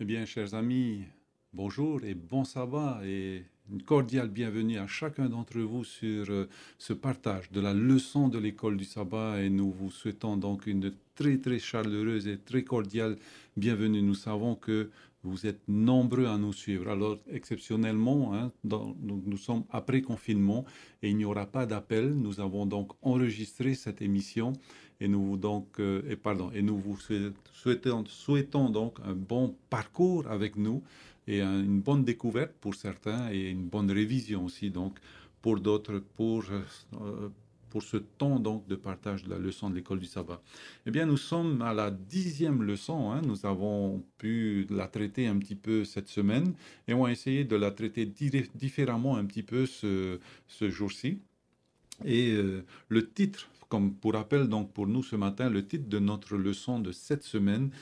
Eh bien, chers amis, bonjour et bon sabbat et une cordiale bienvenue à chacun d'entre vous sur ce partage de la leçon de l'école du sabbat et nous vous souhaitons donc une très chaleureuse et très cordiale bienvenue. Nous savons que vous êtes nombreux à nous suivre. Alors, exceptionnellement, hein, nous sommes après confinement et il n'y aura pas d'appel. Nous avons donc enregistré cette émission et nous vous souhaitons donc un bon parcours avec nous et une bonne découverte pour certains et une bonne révision aussi donc pour d'autres pour ce temps donc de partage de la leçon de l'école du sabbat. Eh bien, nous sommes à la 10e leçon, hein. Nous avons pu la traiter un petit peu cette semaine et on va essayer de la traiter différemment un petit peu ce jour-ci. Et le titre, comme pour rappel, donc pour nous ce matin, le titre de notre leçon de cette semaine,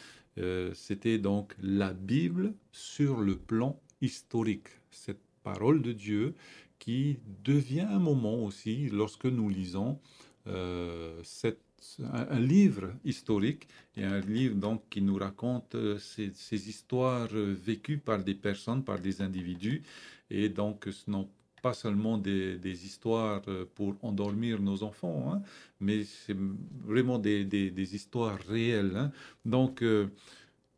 c'était donc la Bible sur le plan historique. Cette parole de Dieu qui devient un moment aussi, lorsque nous lisons un livre historique et un livre donc qui nous raconte ces histoires vécues par des personnes, par des individus. Et donc, ce n'ont pas seulement des histoires pour endormir nos enfants, hein, mais c'est vraiment des histoires réelles, hein. Donc,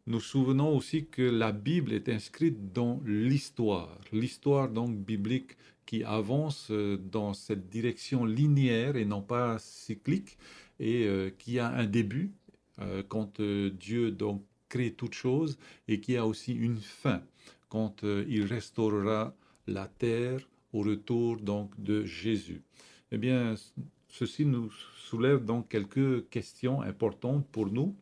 nous souvenons aussi que la Bible est inscrite dans l'histoire donc biblique qui avance dans cette direction linéaire et non pas cyclique, et qui a un début quand Dieu donc crée toute chose et qui a aussi une fin quand il restaurera la terre au retour donc de Jésus. Eh bien, ceci nous soulève donc quelques questions importantes pour nous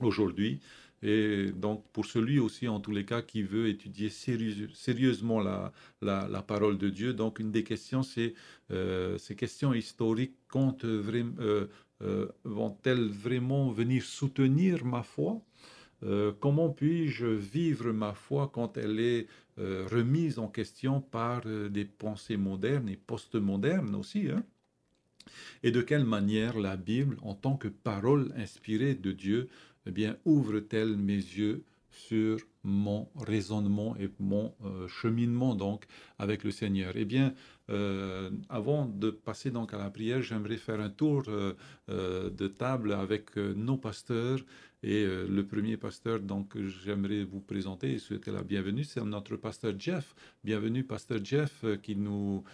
aujourd'hui. Et donc, pour celui aussi, en tous les cas, qui veut étudier sérieusement la parole de Dieu, donc une des questions, c'est ces questions historiques vont-elles vraiment venir soutenir ma foi? Comment puis-je vivre ma foi quand elle est remise en question par des pensées modernes et post-modernes aussi, hein? Et de quelle manière la Bible, en tant que parole inspirée de Dieu, eh bien, ouvre-t-elle mes yeux sur mon raisonnement et mon cheminement donc avec le Seigneur? Eh bien, avant de passer donc à la prière, j'aimerais faire un tour de table avec nos pasteurs. Et le premier pasteur donc que j'aimerais vous présenter et souhaiter la bienvenue, c'est notre pasteur Jeff. Bienvenue, pasteur Jeff, qui nous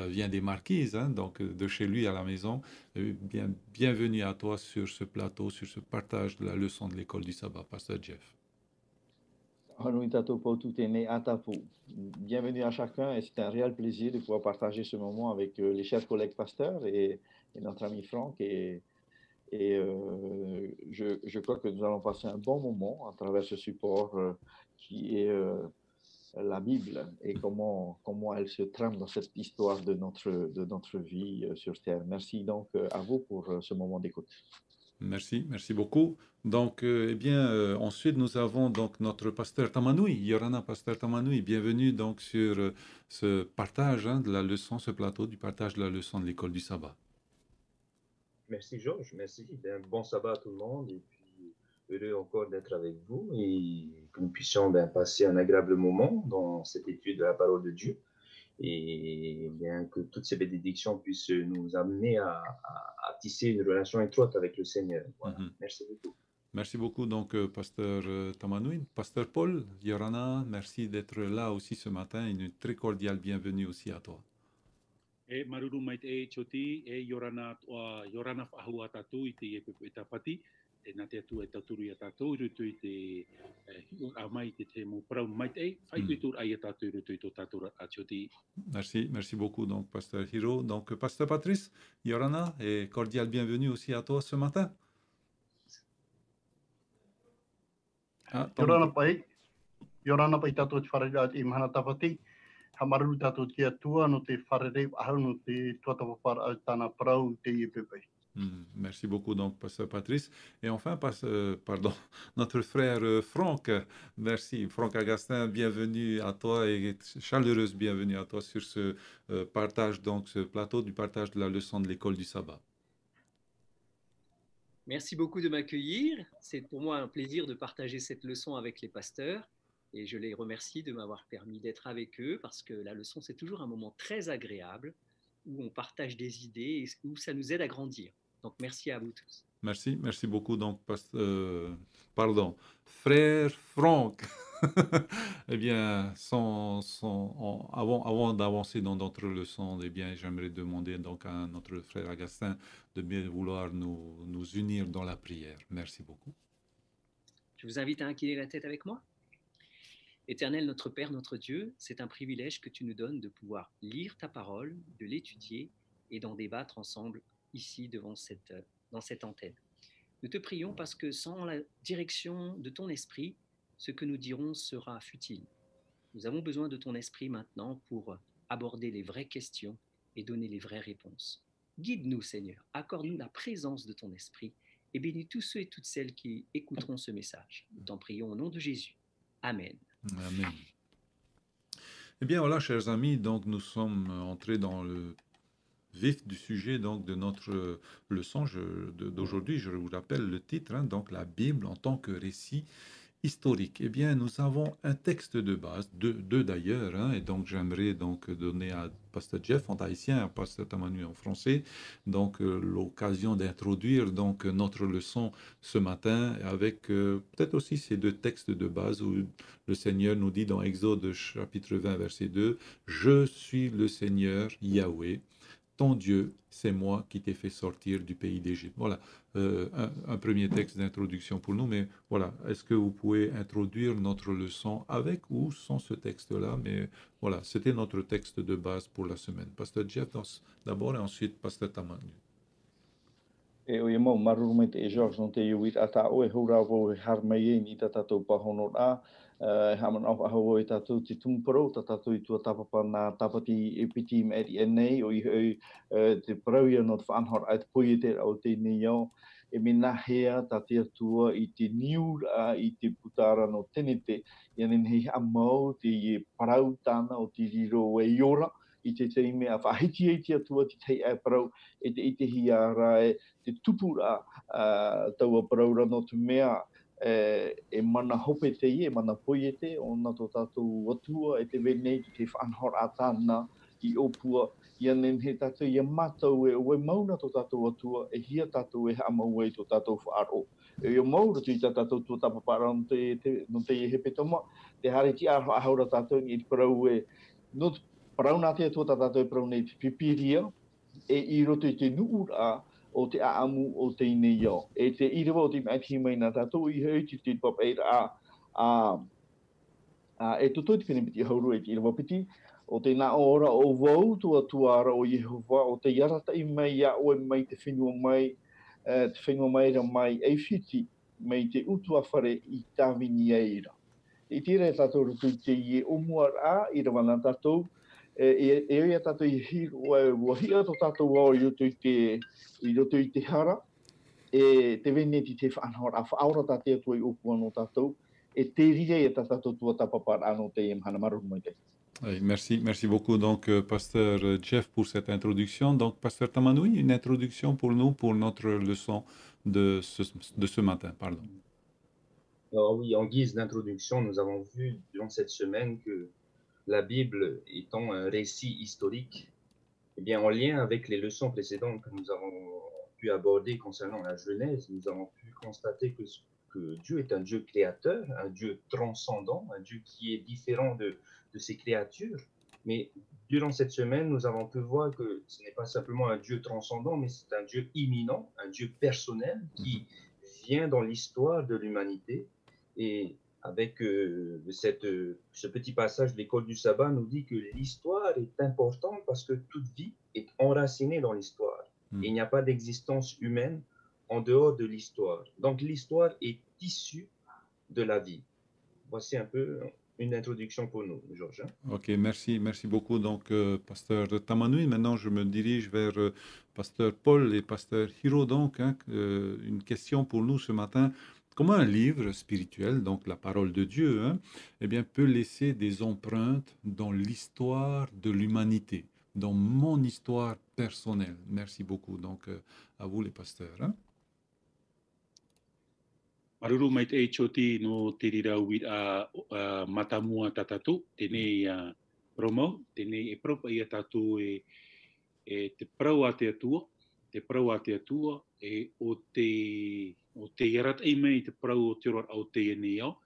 vient des Marquises, hein, donc de chez lui à la maison. Bienvenue à toi sur ce plateau, sur ce partage de la leçon de l'école du sabbat, pasteur Jeff. Bienvenue à chacun et c'est un réel plaisir de pouvoir partager ce moment avec les chers collègues pasteurs et notre ami Franck. Je crois que nous allons passer un bon moment à travers ce support qui est la Bible et comment elle se trame dans cette histoire de notre vie sur Terre. Merci donc à vous pour ce moment d'écoute. Merci beaucoup. Donc, ensuite, nous avons donc notre pasteur Tamanoui, Yorana, pasteur Tamanoui. Bienvenue donc sur ce partage, hein, de la leçon, ce plateau du partage de la leçon de l'école du sabbat. Merci Georges, merci. Bon sabbat à tout le monde et puis heureux encore d'être avec vous et que nous puissions passer un agréable moment dans cette étude de la parole de Dieu et bien que toutes ces bénédictions puissent nous amener à tisser une relation étroite avec le Seigneur. Voilà. Merci beaucoup. Merci beaucoup donc pasteur Tamanoui. Pasteur Paul, Yorana, merci d'être là aussi ce matin. Une très cordiale bienvenue aussi à toi. E maruru mai te e choti e yorana whahua tatu I te e pepe tapati e nā te atu e taturu I a tātou rutu I te a mai te mo parau mai te e whai utur ai a tātou rutu I tō tātou a choti. Merci beaucoup donc pasteur Hiro. Donc pasteur Patrice, Yorana et cordiale bienvenue aussi à toi ce matin. Yorana pai tātou te wharera I mahana tapati. Ha maruru tātou ki atua no te wharere ahau no te tuatawapara au tāna parau te IPP. Merci beaucoup donc pasteur Patrice. Et enfin, notre frère Franck. Merci Franck Agustin, bienvenue à toi et chaleureuse bienvenue à toi sur ce partage, donc ce plateau du partage de la leçon de l'école du sabbat. Merci beaucoup de m'accueillir. C'est pour moi un plaisir de partager cette leçon avec les pasteurs. Et je les remercie de m'avoir permis d'être avec eux parce que la leçon, c'est toujours un moment très agréable où on partage des idées et où ça nous aide à grandir. Donc, merci à vous tous. Merci, merci beaucoup. Donc, pardon, frère Franck. Eh bien, avant d'avancer dans notre leçon, eh bien, j'aimerais demander donc à notre frère Augustin de bien vouloir nous unir dans la prière. Merci beaucoup. Je vous invite à incliner la tête avec moi. Éternel, notre Père, notre Dieu, c'est un privilège que tu nous donnes de pouvoir lire ta parole, de l'étudier et d'en débattre ensemble ici dans cette antenne. Nous te prions parce que sans la direction de ton esprit, ce que nous dirons sera futile. Nous avons besoin de ton esprit maintenant pour aborder les vraies questions et donner les vraies réponses. Guide-nous, Seigneur, accorde-nous la présence de ton esprit et bénis tous ceux et toutes celles qui écouteront ce message. Nous t'en prions au nom de Jésus. Amen. Amen. Eh bien, voilà, chers amis, donc nous sommes entrés dans le vif du sujet donc de notre leçon d'aujourd'hui. Je vous rappelle le titre, hein, donc la Bible en tant que récit historique. Eh bien, nous avons un texte de base, deux d'ailleurs, hein, et donc j'aimerais donc donner à Pasteur Jeff en haïtien, à Pasteur Tamanu en français, donc l'occasion d'introduire donc notre leçon ce matin avec peut-être aussi ces deux textes de base où le Seigneur nous dit dans Exode chapitre 20 verset 2, « Je suis le Seigneur Yahweh, ton Dieu, c'est moi qui t'ai fait sortir du pays d'Égypte. » Voilà, un premier texte d'introduction pour nous, mais voilà, est-ce que vous pouvez introduire notre leçon avec ou sans ce texte-là? Mais voilà, c'était notre texte de base pour la semaine. Pasteur Jeff d'abord et ensuite Pasteur Tamanu. E o ia mau maruru te e George no te iuit a ta oe hura wo e harmei ni ta tatou pahono a haman of aho e tatou te tumparo ta tatou I tua tapapa na tapati e piti me e nei o I te parauia no te whanhor ai te pui te au te nio e mina hea ta te tua I te niura I te putara no tenete I anen hei amau te I parau tana o te riro e iora I te teime a whahiti e te atua te tei e parau e te hiara e te tupura taua paraura no te mea e mana hope te I, e mana poi e te, o na tō tātou atua e te wenei ki te whanhor a tāna I opua, I anen he tātou I a mātou e oe mauna tō tātou atua, e hia tātou e hamau e tō tātou whaaro. E o maura tu I tā tātou tō tapapara no te hepe toma, te hare ki ahaura tātou I te parau e, no te parau nā te atua tātou e parau nei te pipiria, e I roto I te nuura o te aamu o te ineo. E te irawa o te mai mai nā tātou I hei te papeira e tuto te whenepiti hauru e te irawa piti, o te nā ora o wau tuara o Yehova, o te yarata I mai a oe mai te whenua mai ra mai e whiti, mai te utua whare I tāwini eira. I tira e tātou rutu te I e omuara I rawa nā tātou, e ia tātou I hiro e wahia tō tātou wau I roto I te hara, e te veneti te whanhora, a whaora tā te atua I opua no tātou, e te rire e tātou tua tapapara anō te mhana maru mai te. Oui, merci beaucoup donc Pasteur Jeff pour cette introduction. Donc Pasteur Tamanoui, une introduction pour nous pour notre leçon de ce matin, pardon. Alors oui, en guise d'introduction, nous avons vu durant cette semaine que la Bible étant un récit historique, eh bien, en lien avec les leçons précédentes que nous avons pu aborder concernant la Genèse, nous avons pu constater que Dieu est un Dieu créateur, un Dieu transcendant, un Dieu qui est différent de ses créatures. Mais durant cette semaine, nous avons pu voir que ce n'est pas simplement un Dieu transcendant, mais c'est un Dieu imminent, un Dieu personnel qui vient dans l'histoire de l'humanité. Et avec ce petit passage de l'école du sabbat nous dit que l'histoire est importante parce que toute vie est enracinée dans l'histoire. Il n'y a pas d'existence humaine en dehors de l'histoire. Donc l'histoire est issue de la vie. Voici un peu une introduction pour nous, Georges. Ok, merci beaucoup donc Pasteur Tamanoui. Maintenant je me dirige vers Pasteur Paul et Pasteur Hiro. Donc une question pour nous ce matin. Comment un livre spirituel, donc la parole de Dieu, eh bien, peut laisser des empreintes dans l'histoire de l'humanité, dans mon histoire personnelle? Merci beaucoup. Donc, à vous les pasteurs. Maruru mai te choti no te rira wit a matamua tatatu, tēnei promo, tēnei e propa ia tatu te prau a te atua, o te iarat ei mei te prau o te rot au te ene au,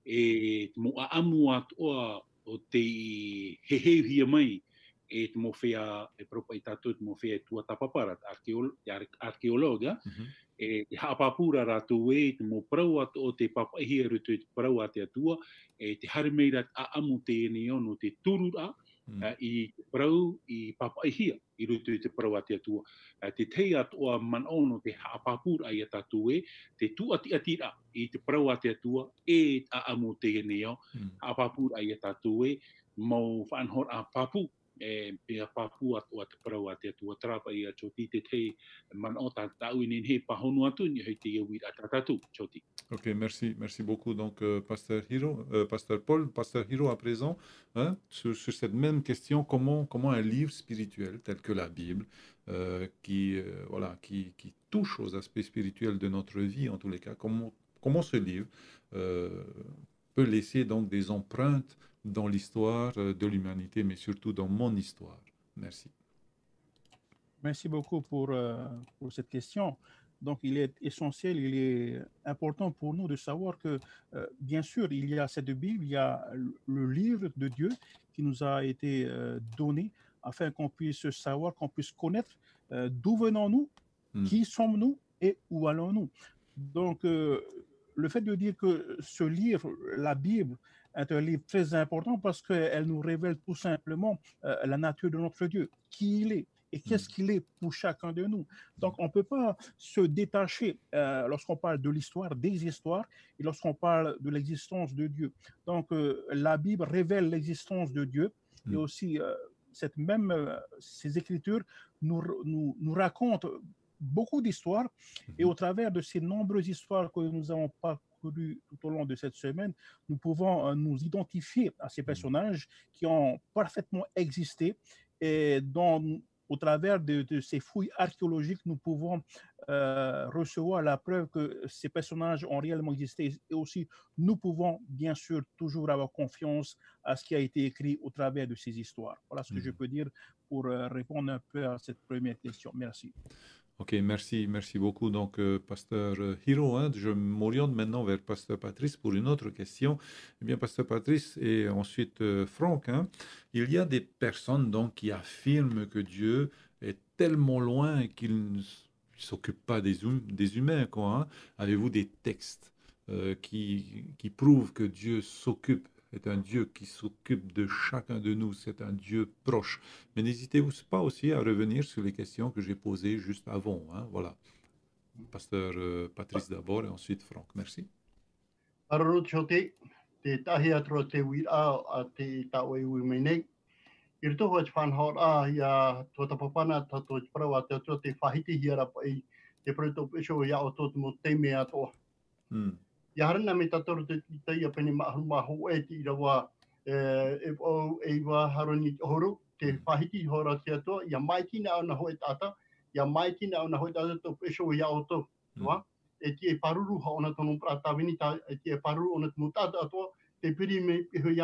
e mo a amu atua o te heheuhia mai, e te mo whea, e propa i tatu, te mo whea tua tapapara, arkeologa, e haapapura rātou te mo prau atu o te papahia rutu te prau a te atua, te harimeirat a amu te ene au no te turura, i prau i papahia i rutu te prau a te atua. Te tei atua manono te haapapura i a tatu te tuati atira i te prau a te atua e a amu te ene au, haapapura i a tatu mau whanhor a papu, pia papu atua te prau a te atua trapa i a choti te tei manono tau inin he pahonu atu ni hei te iwi a tatatu choti. Ok, merci beaucoup. Donc, Pasteur Paul, Pasteur Hiro à présent, hein, sur cette même question, comment un livre spirituel tel que la Bible, qui touche aux aspects spirituels de notre vie, en tous les cas, comment ce livre peut laisser donc des empreintes dans l'histoire de l'humanité, mais surtout dans mon histoire. Merci. Merci beaucoup pour cette question. Donc, il est essentiel, il est important pour nous de savoir que, bien sûr, il y a cette Bible, il y a le livre de Dieu qui nous a été donné afin qu'on puisse savoir, qu'on puisse connaître d'où venons-nous, qui sommes-nous et où allons-nous. Donc, le fait de dire que ce livre, la Bible, est un livre très important parce qu'elle nous révèle tout simplement la nature de notre Dieu, qui il est. Et qu'est-ce qu'il est pour chacun de nous. Donc, on ne peut pas se détacher lorsqu'on parle de l'histoire, des histoires, et lorsqu'on parle de l'existence de Dieu. Donc, la Bible révèle l'existence de Dieu, et aussi ces Écritures nous racontent beaucoup d'histoires, et au travers de ces nombreuses histoires que nous avons parcourues tout au long de cette semaine, nous pouvons nous identifier à ces personnages qui ont parfaitement existé et dont au travers de ces fouilles archéologiques, nous pouvons recevoir la preuve que ces personnages ont réellement existé. Et aussi, nous pouvons bien sûr toujours avoir confiance à ce qui a été écrit au travers de ces histoires. Voilà ce que je peux dire pour répondre un peu à cette première question. Merci. Ok, merci beaucoup. Donc, Pasteur Hiro, hein, je m'oriente maintenant vers Pasteur Patrice pour une autre question. Eh bien, Pasteur Patrice et ensuite Franck, hein, il y a des personnes donc qui affirment que Dieu est tellement loin qu'il ne s'occupe pas des humains, quoi. Hein. Avez-vous des textes qui prouvent que Dieu s'occupe? C'est un Dieu qui s'occupe de chacun de nous, c'est un Dieu proche. Mais n'hésitez pas aussi à revenir sur les questions que j'ai posées juste avant. Hein, voilà. Pasteur Patrice d'abord et ensuite Franck. Merci. Yaharna me tatoru te taia pene mahu e ti rawa e o e wa haroni horo te whahiti hora te atua ia maiki na ona hoi tata ia maiki na ona hoi tata to pesho ia o to wa e ti e paruru ha ona tonu prata vini ta e ti e paruru ona tonu tata atua te piri me hoi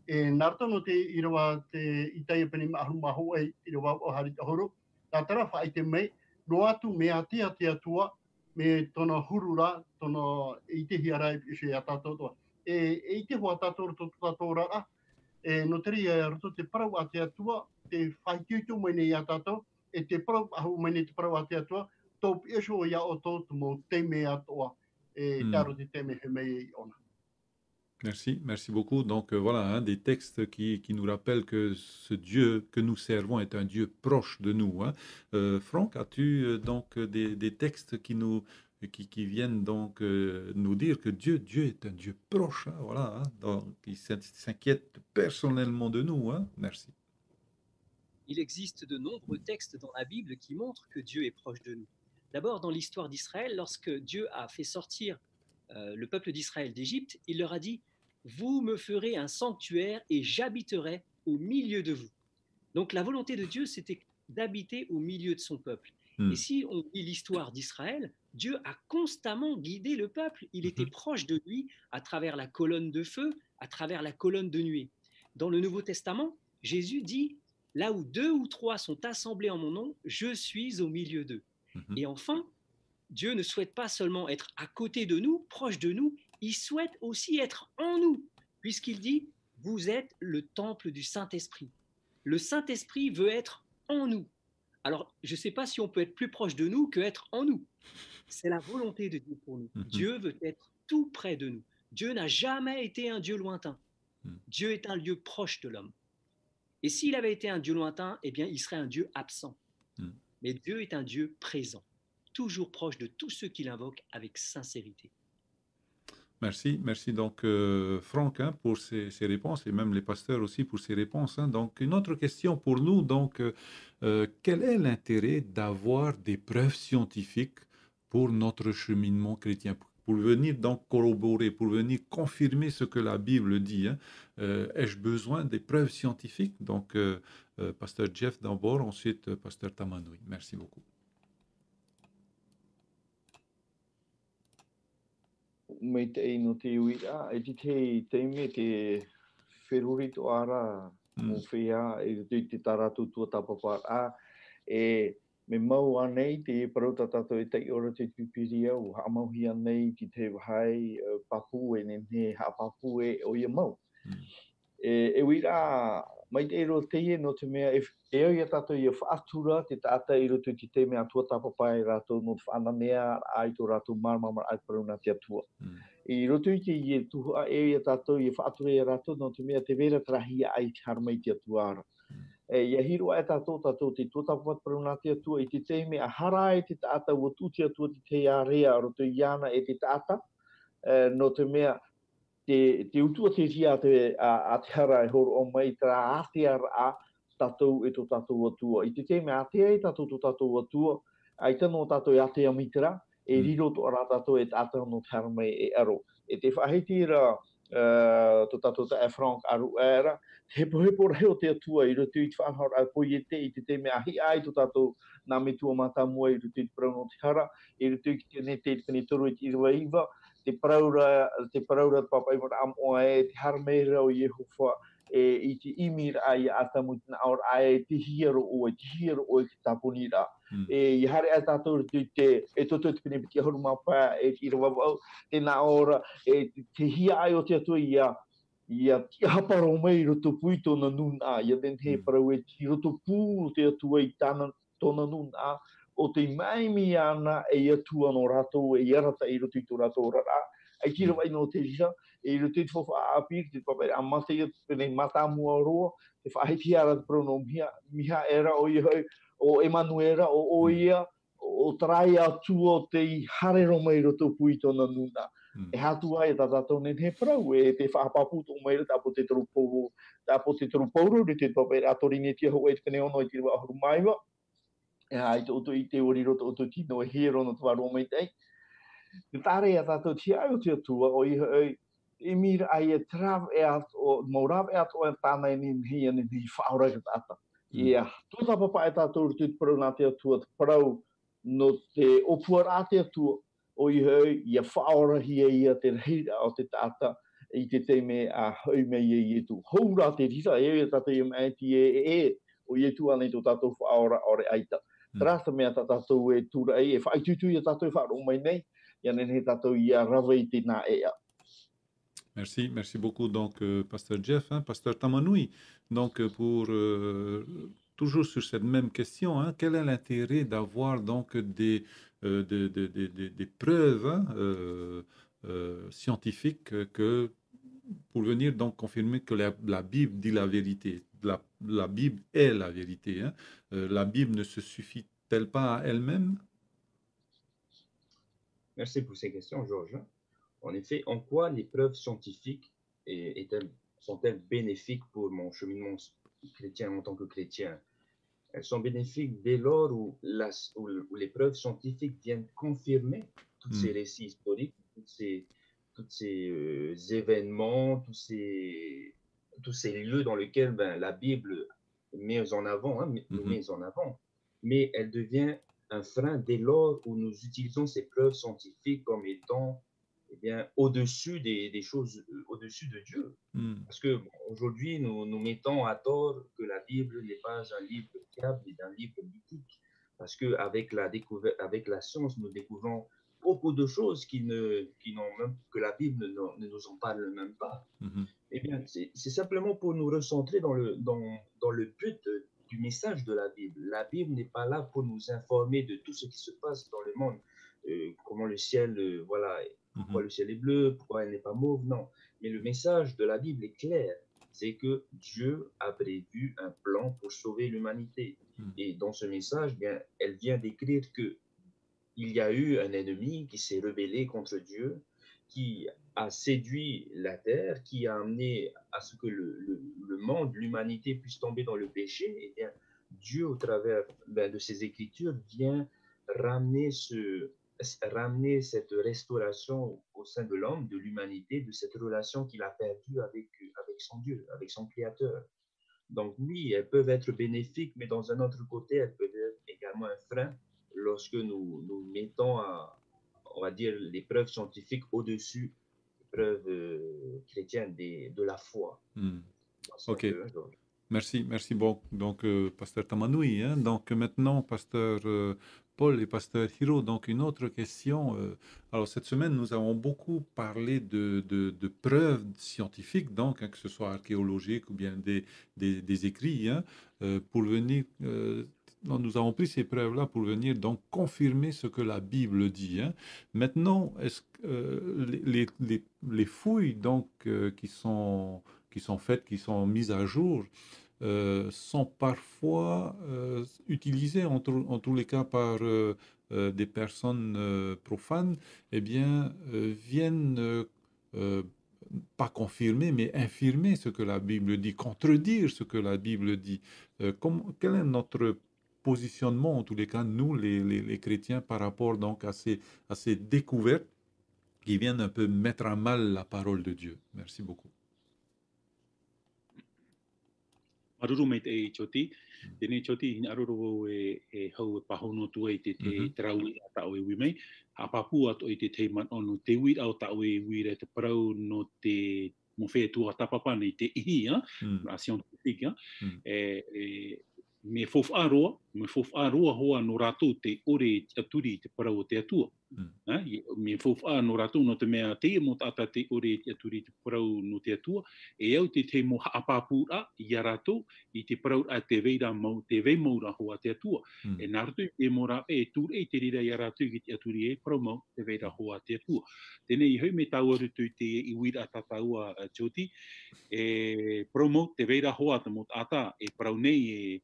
e narto no te irawa te i taia pene mahu e i rawa o hari horo ta tara whaite mei no atu me atia te atua me tona hurura, tona i te hiarai pishe a tātou. E te hoa tātou rara, no teri e roto te parau a te atua, te whaikiutu mai nei a tātou, e te parau ahu mai nei te parau a te atua, tō piesho ia o tō mo te me atoa, taro te te me he mei i ona. Merci beaucoup. Donc voilà, hein, des textes qui nous rappellent que ce Dieu que nous servons est un Dieu proche de nous. Hein. Franck, as-tu donc des textes qui viennent donc nous dire que Dieu est un Dieu proche, hein, voilà, hein, donc, qui s'inquiète personnellement de nous. Hein. Merci. Il existe de nombreux textes dans la Bible qui montrent que Dieu est proche de nous. D'abord, dans l'histoire d'Israël, lorsque Dieu a fait sortir le peuple d'Israël d'Égypte, il leur a dit « Vous me ferez un sanctuaire et j'habiterai au milieu de vous ». Donc la volonté de Dieu, c'était d'habiter au milieu de son peuple. Et si on lit l'histoire d'Israël, Dieu a constamment guidé le peuple. Il était proche de lui à travers la colonne de feu, à travers la colonne de nuée. Dans le Nouveau Testament, Jésus dit, là où 2 ou 3 sont assemblés en mon nom, je suis au milieu d'eux. Et enfin, Dieu ne souhaite pas seulement être à côté de nous, proche de nous, il souhaite aussi être en nous, puisqu'il dit, vous êtes le temple du Saint-Esprit. Le Saint-Esprit veut être en nous. Alors, je ne sais pas si on peut être plus proche de nous que être en nous. C'est la volonté de Dieu pour nous. Dieu veut être tout près de nous. Dieu n'a jamais été un Dieu lointain. Dieu est un Dieu proche de l'homme. Et s'il avait été un Dieu lointain, eh bien, il serait un Dieu absent. Mais Dieu est un Dieu présent, toujours proche de tous ceux qui l'invoquent avec sincérité. Merci, merci donc Franck pour ces réponses et même les pasteurs aussi pour ces réponses. Donc une autre question pour nous, donc quel est l'intérêt d'avoir des preuves scientifiques pour notre cheminement chrétien, pour venir donc corroborer, pour venir confirmer ce que la Bible dit, ai-je besoin des preuves scientifiques? Donc pasteur Jeff d'abord, ensuite pasteur Tamanoui. Merci beaucoup. Me te no te uira e te me te wherurito ara mo whea e te taratu tua tapapar a e me mau anei te parauta tato e tei ora te pipiria o hamauhi anei ki te wahai papu e ne hapapu e o ia mau. E uira mai te ero teie no te mea e ia tato ia whaatura te tata i roto ki te mea tua tapapai rato no te whananea ai to rato marmamar ai paruna te atua. I roto i te i tuhua e ia tato i whaatura i rato no te mea te vera trahia ai te haramai te atua ara. Ia hiro e tato te tua tapapai paruna te atua i te te mea hara e te tata ua tuti atua te te area roto i ana e te tata no te mea te utua te ria a te hara e horo o mai tra ate ara a tatou e to tatou atua. I te te mea ate e tatou to tatou atua, ai tano tatou e ate amitera, e riro to ara tatou e tata no te hara mai e aro. E te whahiti ra to tatou ta e Frank aru era, hepo reo te atua i roto i te whanhara a poi e te mea hi ai to tatou nā me tua mata mua i roto i te parau no te hara, i roto i te ne te penitoru i te iwa te paraura papai mora am o e te harmeira o Yehova i te imir ai atamutina aur ai te hiero o ki tapunira i hare a tatou te e toto te penipiti horu mapa e te irawau te na ora e te hia ai o te atua ia ti haparo mai roto puito na nuna ia den he parau e ti roto pu te atua i tana tona nuna o te maimi ana e atua no rato e arata i roto i tō rato rara. Ai tira vai no te risa, e roto i te whawha api, te papai a mate i pene mata mua roa, te whaiti ara te prono miha era o ia, o Emanuera, o ia, o trai atua o te harero mai roto pui tōna nuna. E hatu ai ta tatou nen he prau, e te whapapu tō mai ra tapo te toru pauro, te papai a torine tia ho e te pene ono i tira ahuru maiwa, ai to i te ori roto o to tino e hero no tawaro mai tei. Te tare a tato ti ai o te atua o i mira ai e trav e at o maurav e at o e tāna e nin hia ni whaura ki tata. Ia, tō papa e tato uru te parau nā te atua te parau no te opua rā te atua o ia whaura hia ia te reira o te tata i te me a hau mei e tu. Hou rā te rira e tato i mai ti o i tu anei tō tato whaura ore aita. Trasta mea tatou e tura e whaitutu i tatou e whaaro mai nei, ia nene tatou i a rawa i te nā ea. Merci beaucoup donc pasteur Jeff, pasteur Tamanoui. Donc pour toujours sur cette même question, quel est l'intérêt d'avoir donc des preuves scientifiques que pour venir donc confirmer que la Bible dit la vérité. La Bible est la vérité. La Bible ne se suffit-elle pas à elle-même? Merci pour ces questions, Georges. En effet, en quoi les preuves scientifiques sont-elles bénéfiques pour mon cheminement chrétien en tant que chrétien? Elles sont bénéfiques dès lors où les preuves scientifiques viennent confirmer tous ces récits historiques, tous ces événements, tous ces lieux dans lesquels la Bible met en avant, mais elle devient un frein dès lors où nous utilisons ces preuves scientifiques comme étant eh bien, au-dessus des choses, au-dessus de Dieu. Parce que aujourd'hui, nous mettons à tort que la Bible n'est pas un livre fiable, mais un livre mythique. Parce qu'avec avec la science, nous découvrons beaucoup de choses qui n'ont même, que la Bible ne nous en parle même pas. Eh bien, c'est simplement pour nous recentrer dans le but du message de la Bible. La Bible n'est pas là pour nous informer de tout ce qui se passe dans le monde, comment le ciel, voilà, pourquoi le ciel est bleu, pourquoi elle n'est pas mauve, non. Mais le message de la Bible est clair, c'est que Dieu a prévu un plan pour sauver l'humanité. Et dans ce message, bien, elle vient décrire que il y a eu un ennemi qui s'est rebellé contre Dieu, qui a séduit la terre, qui a amené à ce que le monde, l'humanité puisse tomber dans le péché. Et bien, Dieu, au travers de ses écritures, vient ramener, ramener cette restauration au sein de l'homme, de l'humanité, de cette relation qu'il a perdue avec son Dieu, avec son Créateur. Donc oui, elles peuvent être bénéfiques, mais dans un autre côté, elles peuvent être également un frein lorsque nous mettons, on va dire, les preuves scientifiques au-dessus des preuves chrétiennes, de la foi. Ok. Merci, merci beaucoup. Donc, pasteur Tamanoui. Hein? Donc, maintenant, pasteur Paul et pasteur Hiro. Donc, une autre question. Alors, cette semaine, nous avons beaucoup parlé de preuves scientifiques, donc, hein, que ce soit archéologiques ou bien des écrits, hein, pour venir. Nous avons pris ces preuves-là pour venir donc confirmer ce que la Bible dit. Hein. Maintenant, est-ce que les fouilles donc qui sont faites, qui sont mises à jour, sont parfois utilisées, en tous les cas, par des personnes profanes, eh bien, viennent pas confirmer, mais infirmer ce que la Bible dit, contredire ce que la Bible dit. Quel est notre positionnement, en tous les cas, nous, les chrétiens, par rapport donc à ces découvertes qui viennent un peu mettre à mal la parole de Dieu? Merci beaucoup. Maruru mai te choti, tēnei choti hina aroro e hau e pahono tua i te traui a tau e wimei, a papu ato i te teiman ono te wira au tau e wira te parau no te mowhea tua tapapana i te ihi, a scientifique, me whowharoa hoa no rātou te ore aturi te parau o te atua. Me whowha no rātou no te mea te mo tata te ore te aturi te parau no te atua, e au te mo haapapura i a rātou i te parau a te veira mau, te vei maura hoa te atua. E nā rātou e mora e tūre i te rira i a rātou ki te aturi e parau mau te veira hoa te atua. Tēnei i hau me tau arutu te i wira tataua choti, e parau mau te veira hoa te mo tata e parau nei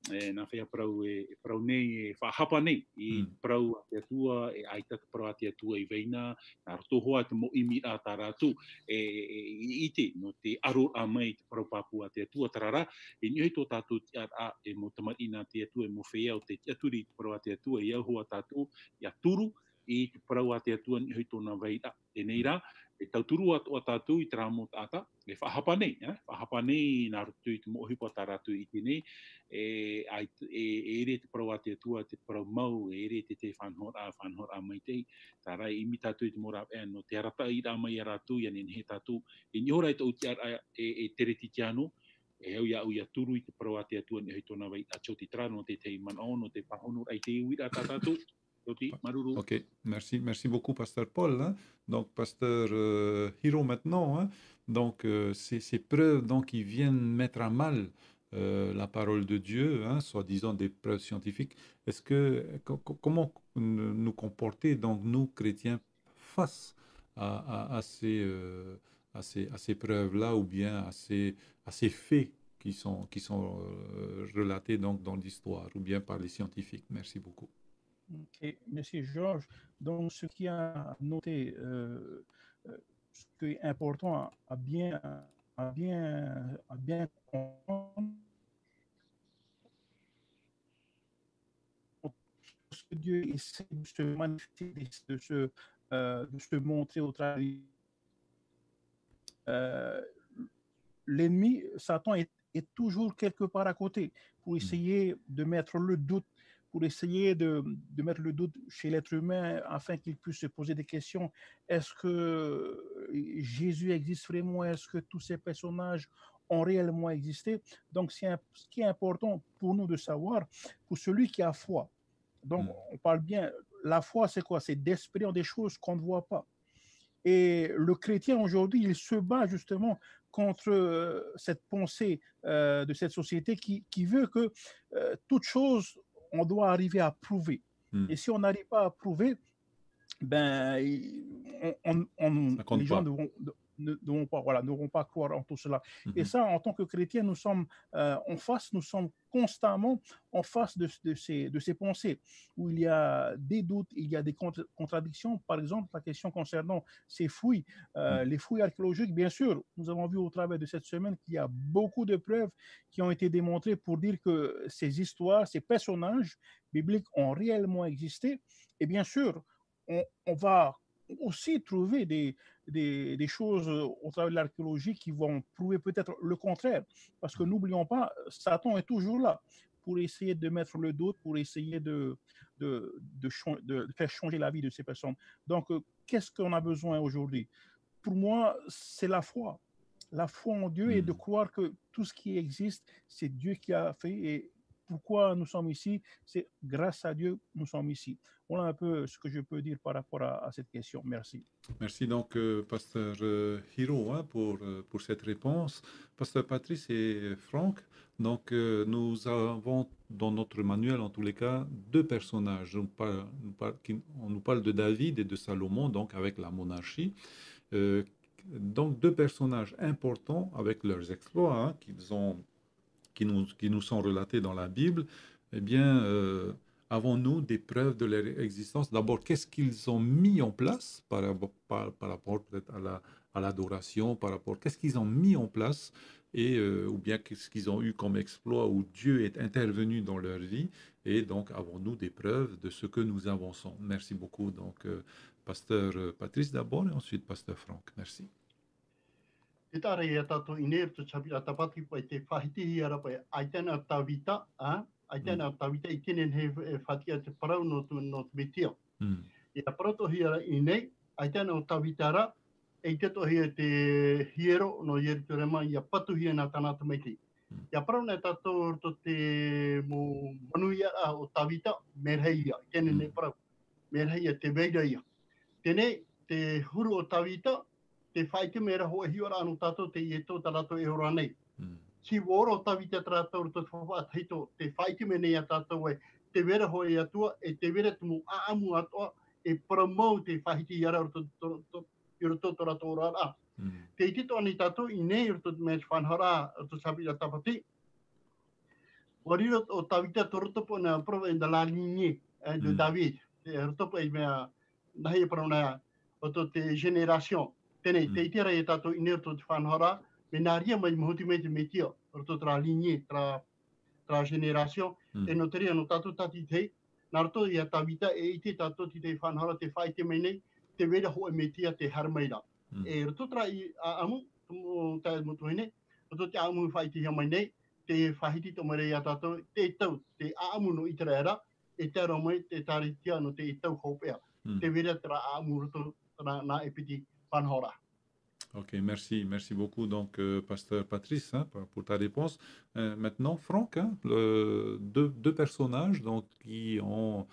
nā whea parau parau nei e whahapa nei i parau a te atua, e aitata parau a te atua i veina, nā rato hoa te mo imi a tā rātou, i te, no te aro a mai te parau pāpua a te atua tarara, e nioi tō tātou te a e mo tamarina a te atua, e mo whea o te aturi te parau a te atua, i au hoa tātou, i a turu, i te parau a te atua, nioi tōna veira, e nei rā, e tauturu atu a tātou i tā mo tāta, e whahapa nei, nā rato i te mo hipa tā rātou i tēnei, e re te parau a te atua, te parau mau, e re te whanhora mai tei, tā rai imi tātou i te mora e no te arata i rā mai a rātou, i ane he tātou, e nihora i tau te ara e tere ti tiano, e hau ia uia turu i te parau a te atua, ni hei tōna wai a choti trano, te tei manon, no te pahono, ai te uira tā tātou. Ok, merci beaucoup, pasteur Paul. Hein? Donc, pasteur Hiro maintenant. Hein? Donc, ces preuves donc, qui viennent mettre à mal la parole de Dieu, hein, soi-disant des preuves scientifiques. Comment nous comporter, donc, nous, chrétiens, face à ces preuves-là ou bien à ces faits qui sont relatés donc, dans l'histoire ou bien par les scientifiques? Merci beaucoup. Ok, merci Georges. Donc, ce qui a noté, ce qui est important à bien comprendre, ce que Dieu essaie de se manifester, de se montrer au travers. L'ennemi, Satan, est toujours quelque part à côté pour essayer de mettre le doute, pour essayer de mettre le doute chez l'être humain afin qu'il puisse se poser des questions. Est-ce que Jésus existe vraiment? Est-ce que tous ces personnages ont réellement existé? Donc, ce qui est important pour nous de savoir, pour celui qui a foi. Donc, on parle bien, la foi, c'est quoi? C'est d'espérer en des choses qu'on ne voit pas. Et le chrétien aujourd'hui, il se bat justement contre cette pensée de cette société qui veut que toute chose, on doit arriver à prouver. Et si on n'arrive pas à prouver, ben, les gens n'auront pas, voilà, n'auront pas croire en tout cela. Et ça, en tant que chrétiens, nous sommes nous sommes constamment en face de ces pensées, où il y a des doutes, il y a des contradictions. Par exemple, la question concernant ces fouilles, les fouilles archéologiques, bien sûr, nous avons vu au travers de cette semaine qu'il y a beaucoup de preuves qui ont été démontrées pour dire que ces histoires, ces personnages bibliques ont réellement existé. Et bien sûr, on va aussi trouver des choses au travers de l'archéologie qui vont prouver peut-être le contraire. Parce que n'oublions pas, Satan est toujours là pour essayer de mettre le doute, pour essayer de faire changer la vie de ces personnes. Donc, qu'est-ce qu'on a besoin aujourd'hui? Pour moi, c'est la foi. La foi en Dieu et de croire que tout ce qui existe, c'est Dieu qui a fait. Et pourquoi nous sommes ici? C'est grâce à Dieu que nous sommes ici. Voilà un peu ce que je peux dire par rapport à cette question. Merci. Merci donc, Pasteur Hiro, hein, pour cette réponse. Pasteur Patrice et Franck, donc nous avons dans notre manuel, en tous les cas, deux personnages. On nous parle de David et de Salomon, donc avec la monarchie. Donc deux personnages importants avec leurs exploits, hein, qui nous sont relatés dans la Bible. Eh bien, avons-nous des preuves de leur existence? D'abord, qu'est-ce qu'ils ont mis en place par rapport peut-être à l'adoration, qu'est-ce qu'ils ont mis en place, et ou bien qu'est-ce qu'ils ont eu comme exploit où Dieu est intervenu dans leur vie, et donc avons-nous des preuves de ce que nous avançons? Merci beaucoup. Donc, Pasteur Patrice d'abord, et ensuite Pasteur Franck. Merci. Te tare ia tātou i neru tu chapi a tapati pai te whahitihi ara pai aitana tawita, aitana tawita I tenen he whatia te parau no tu metia. Ia parotohi ara I nei, aitana o tawita ara, e te tohi te hiero no ieri tu rema, ia patuhi ana tanata meiti. Ia parau nei tātou to te manuia o tawita, merheia, tenen he parau, merheia te veida ia. Tenei, te huru o tawita, te whaite mera hoa hiora anu tātou te ieto tātou e ora nei. Si woro tawita tātou to whaatahito, te whaite me nei a tātou e te vera hoa e atua, e te vera tumu aamu atua, e paramau te whahiti iara I roto tātou ora a. Te itito ani tātou I nei roto me whanhara roto sabi a tapati. Wariro o tawita to rotopo na prova in the la lignée de David. Te rotopo I mea nahi parona o to te generation. Tēnei, te itera e tātou I roto te whanhara, me nā ria mai mahuti me te metia, roto tra lignée, tra generation, e no te ria no tātou tati tei, nā roto I a tawita e ite tātou te whanhara te whaite mei nei, te wera hoa metia te harmeira. E roto tra I a amu, tae motuhine, roto te amu whaite hia mai nei, te whahiti to mere I a tātou, te tau, te amu no itera era, e te aro mai te taritia no te tau hopea. Te wera tra amu roto tra nā epiti. Ok, merci beaucoup donc Pasteur Patrice pour ta réponse. Maintenant Franck, deux personnages donc qui ont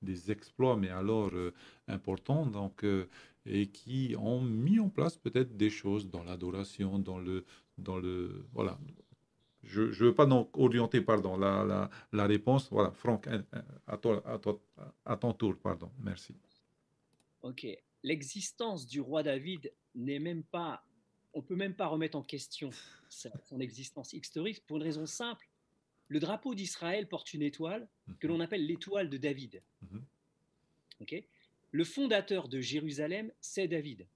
des exploits mais alors importants donc et qui ont mis en place peut-être des choses dans l'adoration, dans le voilà. Je veux pas donc orienter la réponse. Voilà, Franck, à ton tour, pardon. Merci. Ok, l'existence du roi David n'est même pas, on peut même pas remettre en question son existence historique pour une raison simple. Le drapeau d'Israël porte une étoile que l'on appelle l'étoile de David. Okay. Le fondateur de Jérusalem, c'est David.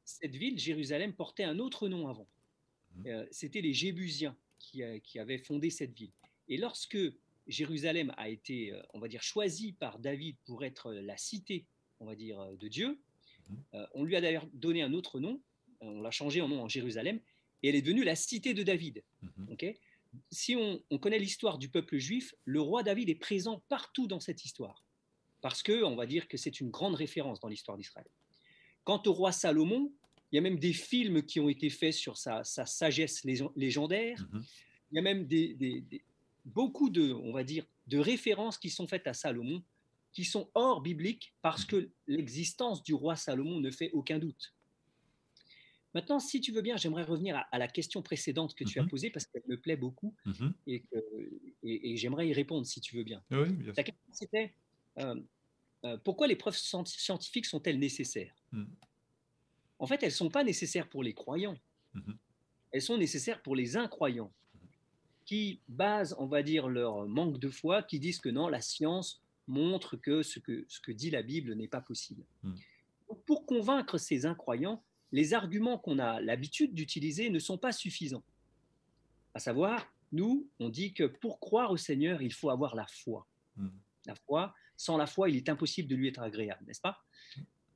Cette ville, Jérusalem, portait un autre nom avant. C'était les Jébusiens qui avaient fondé cette ville. Et lorsque Jérusalem a été, on va dire, choisie par David pour être la cité, on va dire, de Dieu, on lui a d'ailleurs donné un autre nom, on l'a changé en nom en Jérusalem, et elle est devenue la cité de David. Okay. si on connaît l'histoire du peuple juif, le roi David est présent partout dans cette histoire, parce qu'on va dire que c'est une grande référence dans l'histoire d'Israël. Quant au roi Salomon, il y a même des films qui ont été faits sur sa sagesse légendaire. Il y a même beaucoup on va dire, de références qui sont faites à Salomon, qui sont hors bibliques, parce que l'existence du roi Salomon ne fait aucun doute. Maintenant, si tu veux bien, j'aimerais revenir à la question précédente que tu as posée, parce qu'elle me plaît beaucoup, et j'aimerais y répondre, si tu veux bien. Oui, bien sûr. La question, c'était pourquoi les preuves scientifiques sont-elles nécessaires? En fait, elles ne sont pas nécessaires pour les croyants. Elles sont nécessaires pour les incroyants, qui basent, on va dire, leur manque de foi, qui disent que non, la science montre que ce que dit la Bible n'est pas possible. Donc, pour convaincre ces incroyants, les arguments qu'on a l'habitude d'utiliser ne sont pas suffisants. À savoir, nous, on dit que pour croire au Seigneur, il faut avoir la foi. La foi, sans la foi, il est impossible de lui être agréable, n'est-ce pas?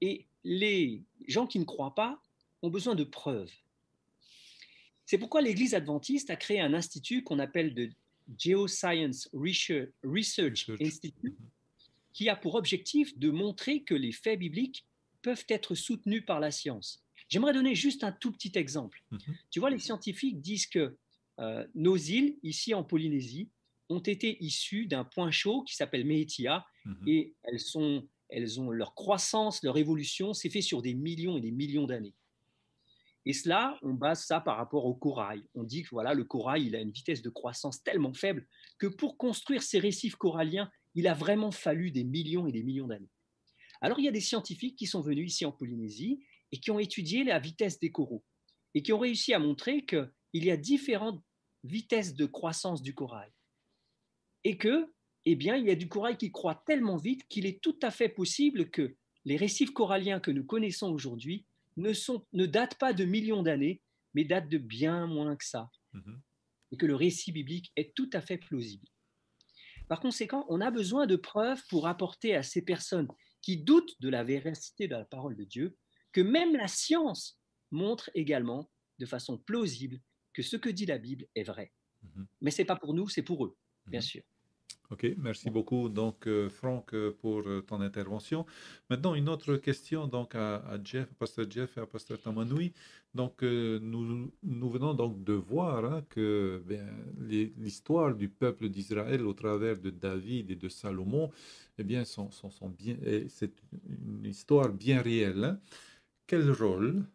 Et les gens qui ne croient pas ont besoin de preuves. C'est pourquoi l'Église adventiste a créé un institut qu'on appelle le Geoscience Research Institute, qui a pour objectif de montrer que les faits bibliques peuvent être soutenus par la science. J'aimerais donner juste un tout petit exemple. Tu vois, les scientifiques disent que nos îles, ici en Polynésie, ont été issues d'un point chaud qui s'appelle Meitia, et elles ont leur croissance, leur évolution s'est fait sur des millions et des millions d'années. Et cela, on base ça par rapport au corail. On dit que voilà, le corail, il a une vitesse de croissance tellement faible que pour construire ces récifs coralliens, il a vraiment fallu des millions et des millions d'années. Alors, il y a des scientifiques qui sont venus ici en Polynésie et qui ont étudié la vitesse des coraux et qui ont réussi à montrer qu'il y a différentes vitesses de croissance du corail. Et que, eh bien, il y a du corail qui croît tellement vite qu'il est tout à fait possible que les récifs coralliens que nous connaissons aujourd'hui ne datent pas de millions d'années, mais datent de bien moins que ça. Et que le récit biblique est tout à fait plausible. Par conséquent, on a besoin de preuves pour apporter à ces personnes qui doutent de la véracité de la parole de Dieu que même la science montre également de façon plausible que ce que dit la Bible est vrai. Mais ce n'est pas pour nous, c'est pour eux, bien sûr. Ok, merci beaucoup donc Franck pour ton intervention. Maintenant une autre question donc à Jeff, Pasteur Jeff et à Pasteur Tamanoui. Donc nous venons donc de voir que l'histoire du peuple d'Israël au travers de David et de Salomon, eh bien sont bien, c'est une histoire bien réelle. Quel rôle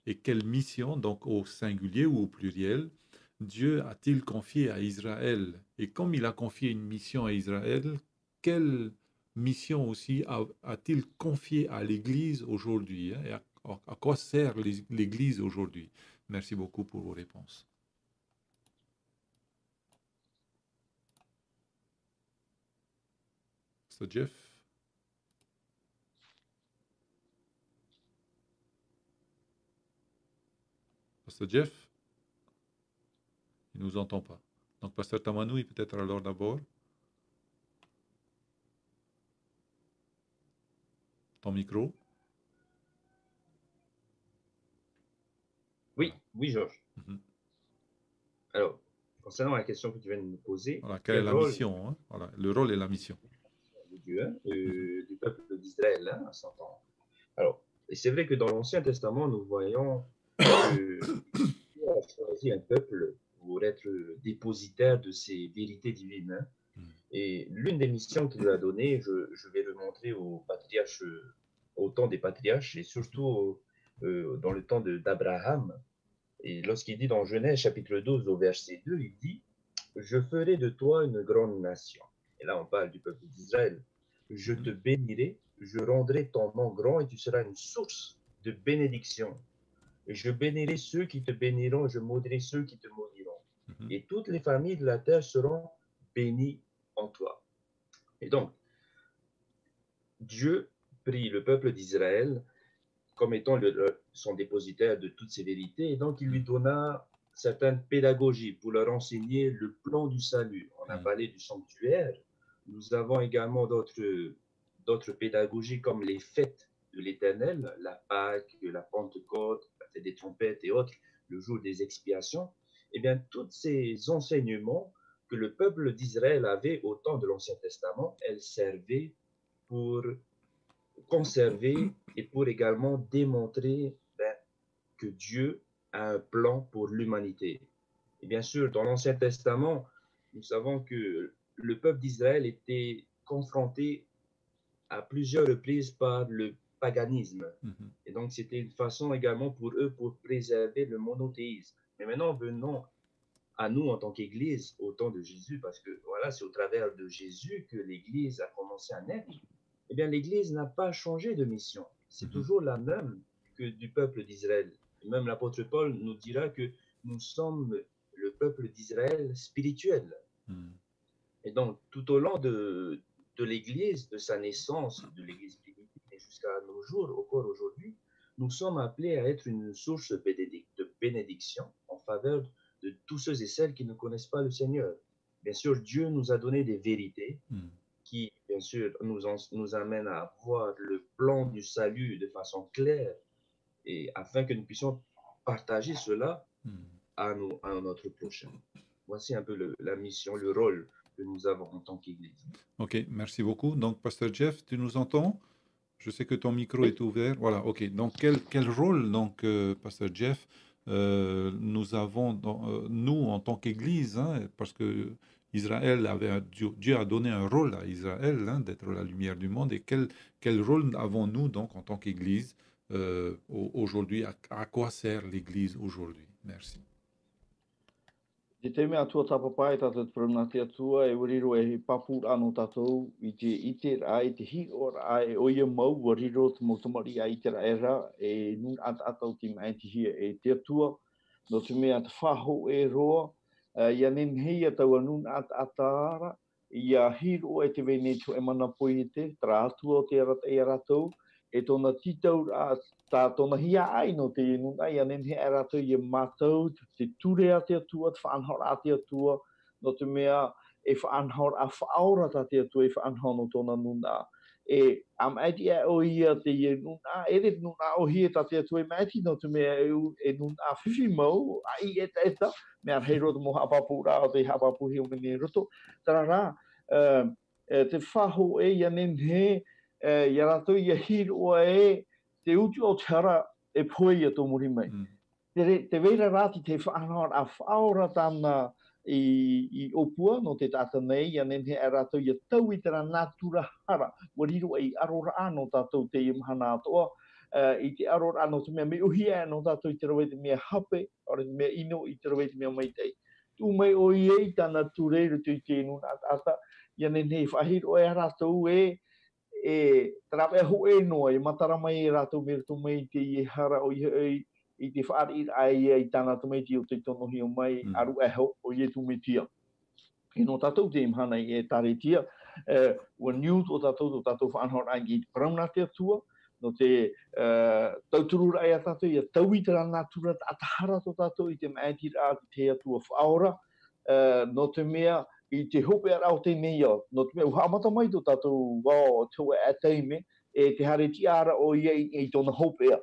et quelle mission donc au singulier ou au pluriel Dieu a-t-il confié à Israël? Et comme il a confié une mission à Israël, quelle mission aussi a-t-il confié à l'Église aujourd'hui? Et à quoi sert l'Église aujourd'hui? Merci beaucoup pour vos réponses. Pasteur Jeff? Pasteur Jeff? Il ne nous entend pas. Donc, Pasteur Tamanoui, peut-être alors d'abord. Ton micro. Oui, Georges. Alors, concernant la question que tu viens de nous poser, voilà, quelle est la mission voilà, le rôle et la mission de Dieu, du peuple d'Israël à 100 ans. Alors, et c'est vrai que dans l'Ancien Testament, nous voyons que Dieu a choisi un peuple pour être dépositaire de ces vérités divines. Et l'une des missions qu'il lui a données, je vais le montrer aux patriarches, au temps des patriarches, et surtout dans le temps d'Abraham. Et lorsqu'il dit dans Genèse chapitre 12 au verset 2, il dit « Je ferai de toi une grande nation ». Et là, on parle du peuple d'Israël. « Je te bénirai, je rendrai ton nom grand et tu seras une source de bénédiction. Et je bénirai ceux qui te béniront, je maudirai ceux qui te maudiront. Et toutes les familles de la terre seront bénies en toi. » Et donc, Dieu prit le peuple d'Israël comme étant son dépositaire de toutes ces vérités, et donc il lui donna certaines pédagogies pour leur enseigner le plan du salut. On a parlé du sanctuaire, nous avons également d'autres pédagogies comme les fêtes de l'Éternel, la Pâque, la Pentecôte, la fête des trompettes et autres, le jour des expiations. eh bien, tous ces enseignements que le peuple d'Israël avait au temps de l'Ancien Testament, elles servaient pour conserver et pour également démontrer que Dieu a un plan pour l'humanité. Et bien sûr, dans l'Ancien Testament, nous savons que le peuple d'Israël était confronté à plusieurs reprises par le paganisme. Et donc, c'était une façon également pour eux pour préserver le monothéisme. Mais maintenant, venons à nous en tant qu'Église au temps de Jésus, parce que voilà, c'est au travers de Jésus que l'Église a commencé à naître. Eh bien, l'Église n'a pas changé de mission. C'est toujours la même que du peuple d'Israël. Et même l'apôtre Paul nous dira que nous sommes le peuple d'Israël spirituel. Et donc, tout au long de l'Église, de sa naissance, de l'Église primitive et jusqu'à nos jours, encore aujourd'hui, nous sommes appelés à être une source de bénédiction en faveur de tous ceux et celles qui ne connaissent pas le Seigneur. Bien sûr, Dieu nous a donné des vérités qui, bien sûr, nous amènent à voir le plan du salut de façon claire et afin que nous puissions partager cela à notre prochain. Voici un peu la mission, le rôle que nous avons en tant qu'Église. Ok, merci beaucoup. Donc, Pasteur Jeff, tu nous entends? Je sais que ton micro est ouvert. Voilà, ok. Donc, quel rôle, donc, Pasteur Jeff, nous avons, nous, en tant qu'Église, hein, parce que Israël Dieu a donné un rôle à Israël, hein, d'être la lumière du monde. Et quel rôle avons-nous, donc, en tant qu'Église, aujourd'hui? À quoi sert l'Église aujourd'hui? Merci. Te te mea tua tapapai tātou prona te atua e wariro e papu anō tātou I te iter ai te hi ora ai o ia mau wariro te motomari a itera era e nun atau te mai te hia e te atua no te mea te whaho e roa ia nen hei atau nun atara ia hiro e te vene tu e mana poi te tra atua o te arata e aratou e tona titau tā tona hia ai no te nun ai anen he aratou ia mātou te ture a te atua, te whaanhor a te atua, no te mea e whaanhor a whaora ta te atua e whaanhor no tona nuna. E am aiti e o ia te ia nuna, e re nuna o hia ta te atua e maiti no te mea e nuna whiwhi mau, ai eta, mea hei roto mo hapapura o te hapapu hi o mene roto. Tarara, te whaho e anen he, ia rato ia hiro e, te utu o te hara e poi a tō muri mai. Te veira rāti te whaanhor a whaora tāna I opua no te tata nei, ia nen he a rātou ia tau I tera nātura hara, wariro I arora anō tātou te imahana atoa, I te arora anō te mea me uhia anō tātou I te rawe te mea hape, ora te mea ino I te rawe te mea maitei. Tu mai o iei tāna tūreiru tu I te inu ata, ia nen he whahiro e a rātou e trawe ho e noa I matara mai e rātou mera tō mai te I hara o I te whaari ai I tāna tō mai ti o te tono hi o mai aru e ho o I tu me tia. E no tātou te imhana I e tare tia, ua niut o tātou whaanhor ai I prauna te atua, no te tauturura ai a tātou I a tauitara nātura atahara tō tātou I te maitira a te atua whaora, no te mea I te hope ara o te mea, no te mea uhamata mai tō tātou wao tau e teime, e te hare ti ara o I tōna hope ea.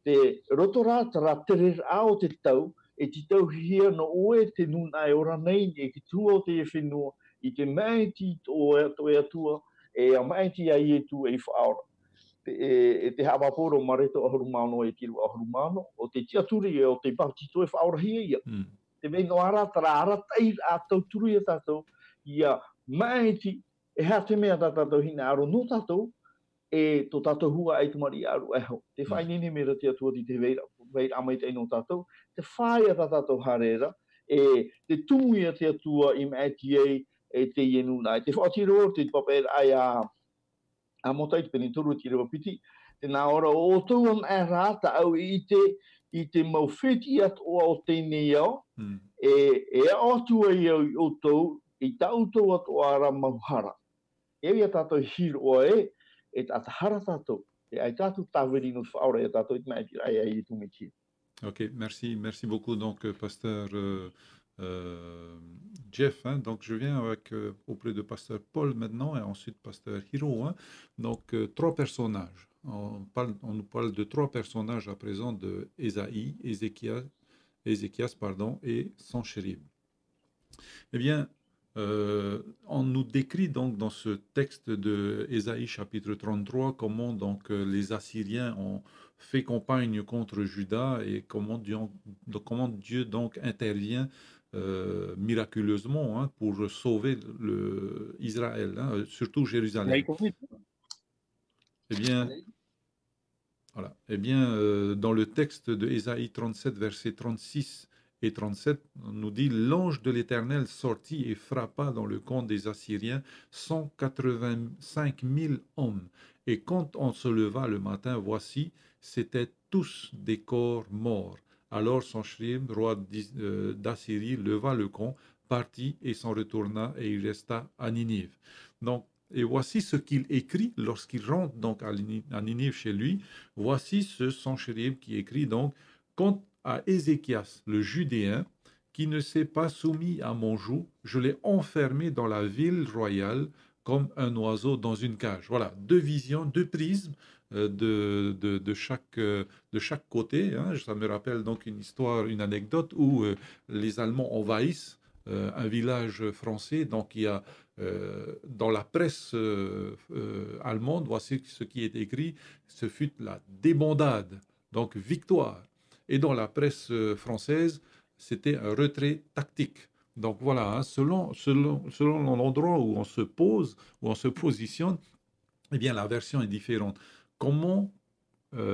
Te roto rā tara tere rā o te tau, e te tau hia no oe te nuna e ora nei, e ki tua o te e whenua, I te maiti o e atua, e a maiti a I e tu e whaora. E te hapaporo mareto ahurumano e tiru ahurumano, o te tiaturi e o te bautito e whaora hia ia. Te mei no ara tara ara tai a tau turu I a tātou, ia maiti e hea te mea tātou hina aro no tātou, e tō tātou hua ai te mari aru eho. Te whainene mera te atua di te veira amai te no tātou, te whaia tātou harera, e te tungi a te atua I MTA e te ienu nai. Te whaatiro te papera ai a motai te peni turu ti rewa piti, te nā ora o tauan e rāta au I te mauwheti atua o tēnei au, e atua I o tau, I tautou atua ara mauhara. E ia tātou hiro o e tātahara tātou, e ai tātou tāweri no whaora e tātou I te maiti ai I tu miti. Ok, merci beaucoup donc pasteur Jeff, hein. Donc je viens auprès de pasteur Paul maintenant et ensuite pasteur Hiro, hein. Donc trois personnages. On nous parle de trois personnages à présent de Ésaïe, Ézéchiel Ézéchias, pardon, et Sanchérib. Eh bien, on nous décrit donc dans ce texte de Ésaïe chapitre 33 comment donc les Assyriens ont fait campagne contre Juda et comment Dieu donc intervient miraculeusement pour sauver Israël, surtout Jérusalem. Eh bien, voilà. Eh bien, dans le texte de Ésaïe 37, versets 36 et 37, on nous dit « L'ange de l'Éternel sortit et frappa dans le camp des Assyriens 185 000 hommes. Et quand on se leva le matin, voici, c'étaient tous des corps morts. Alors Sanchérib, roi d'Assyrie, leva le camp, partit et s'en retourna, et il resta à Ninive. » Donc, et voici ce qu'il écrit lorsqu'il rentre donc à Ninive chez lui. Voici ce Sanchérib qui écrit donc « Quant à Ézéchias, le Judéen, qui ne s'est pas soumis à mon joug, je l'ai enfermé dans la ville royale comme un oiseau dans une cage. » Voilà, deux visions, deux prismes de chaque côté. Ça me rappelle donc une histoire, une anecdote où les Allemands envahissent un village français. Donc il y a dans la presse allemande, voici ce qui est écrit, ce fut la débandade, donc victoire. Et dans la presse française, c'était un retrait tactique. Donc voilà, selon l'endroit où on se pose, où on se positionne, eh bien la version est différente. Comment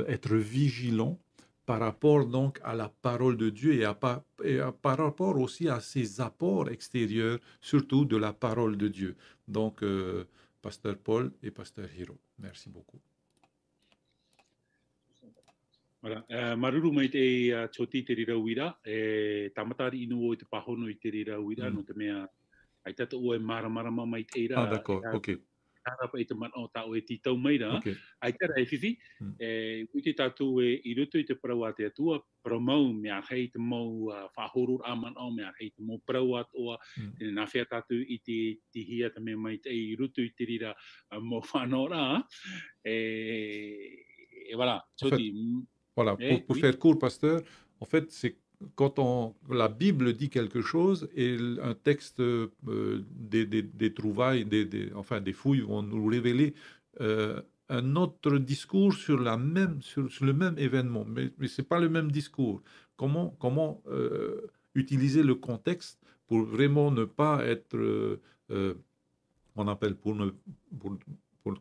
être vigilant par rapport donc à la parole de Dieu et par rapport aussi à ses apports extérieurs, surtout de la parole de Dieu. Donc, Pasteur Paul et Pasteur Hiro, merci beaucoup. Voilà. Maruru mai te choti te rira uira, tamatari inu o te pahono i te rira uira, no te mea, ai tata o e maramarama mai te ira. Ah, d'accord, ok. Harapa e te mana o tau e titau mai ra. Okay. Ai tera e whiwhi, ui te tātou i ruto i te parau a te atua, paramau mea hei te mau whahoror a man au, mea hei te mau parau atoa, tēne nā whea tātou i te hia te mea mai te i ruto i te rira mō whanau rā. Et voilà, choti. Voilà, pour faire court, pasteur, en fait, c'est quand la Bible dit quelque chose et un texte, des trouvailles, enfin des fouilles vont nous révéler un autre discours sur le même événement, mais ce n'est pas le même discours. Comment utiliser le contexte pour vraiment ne pas être, on appelle, pour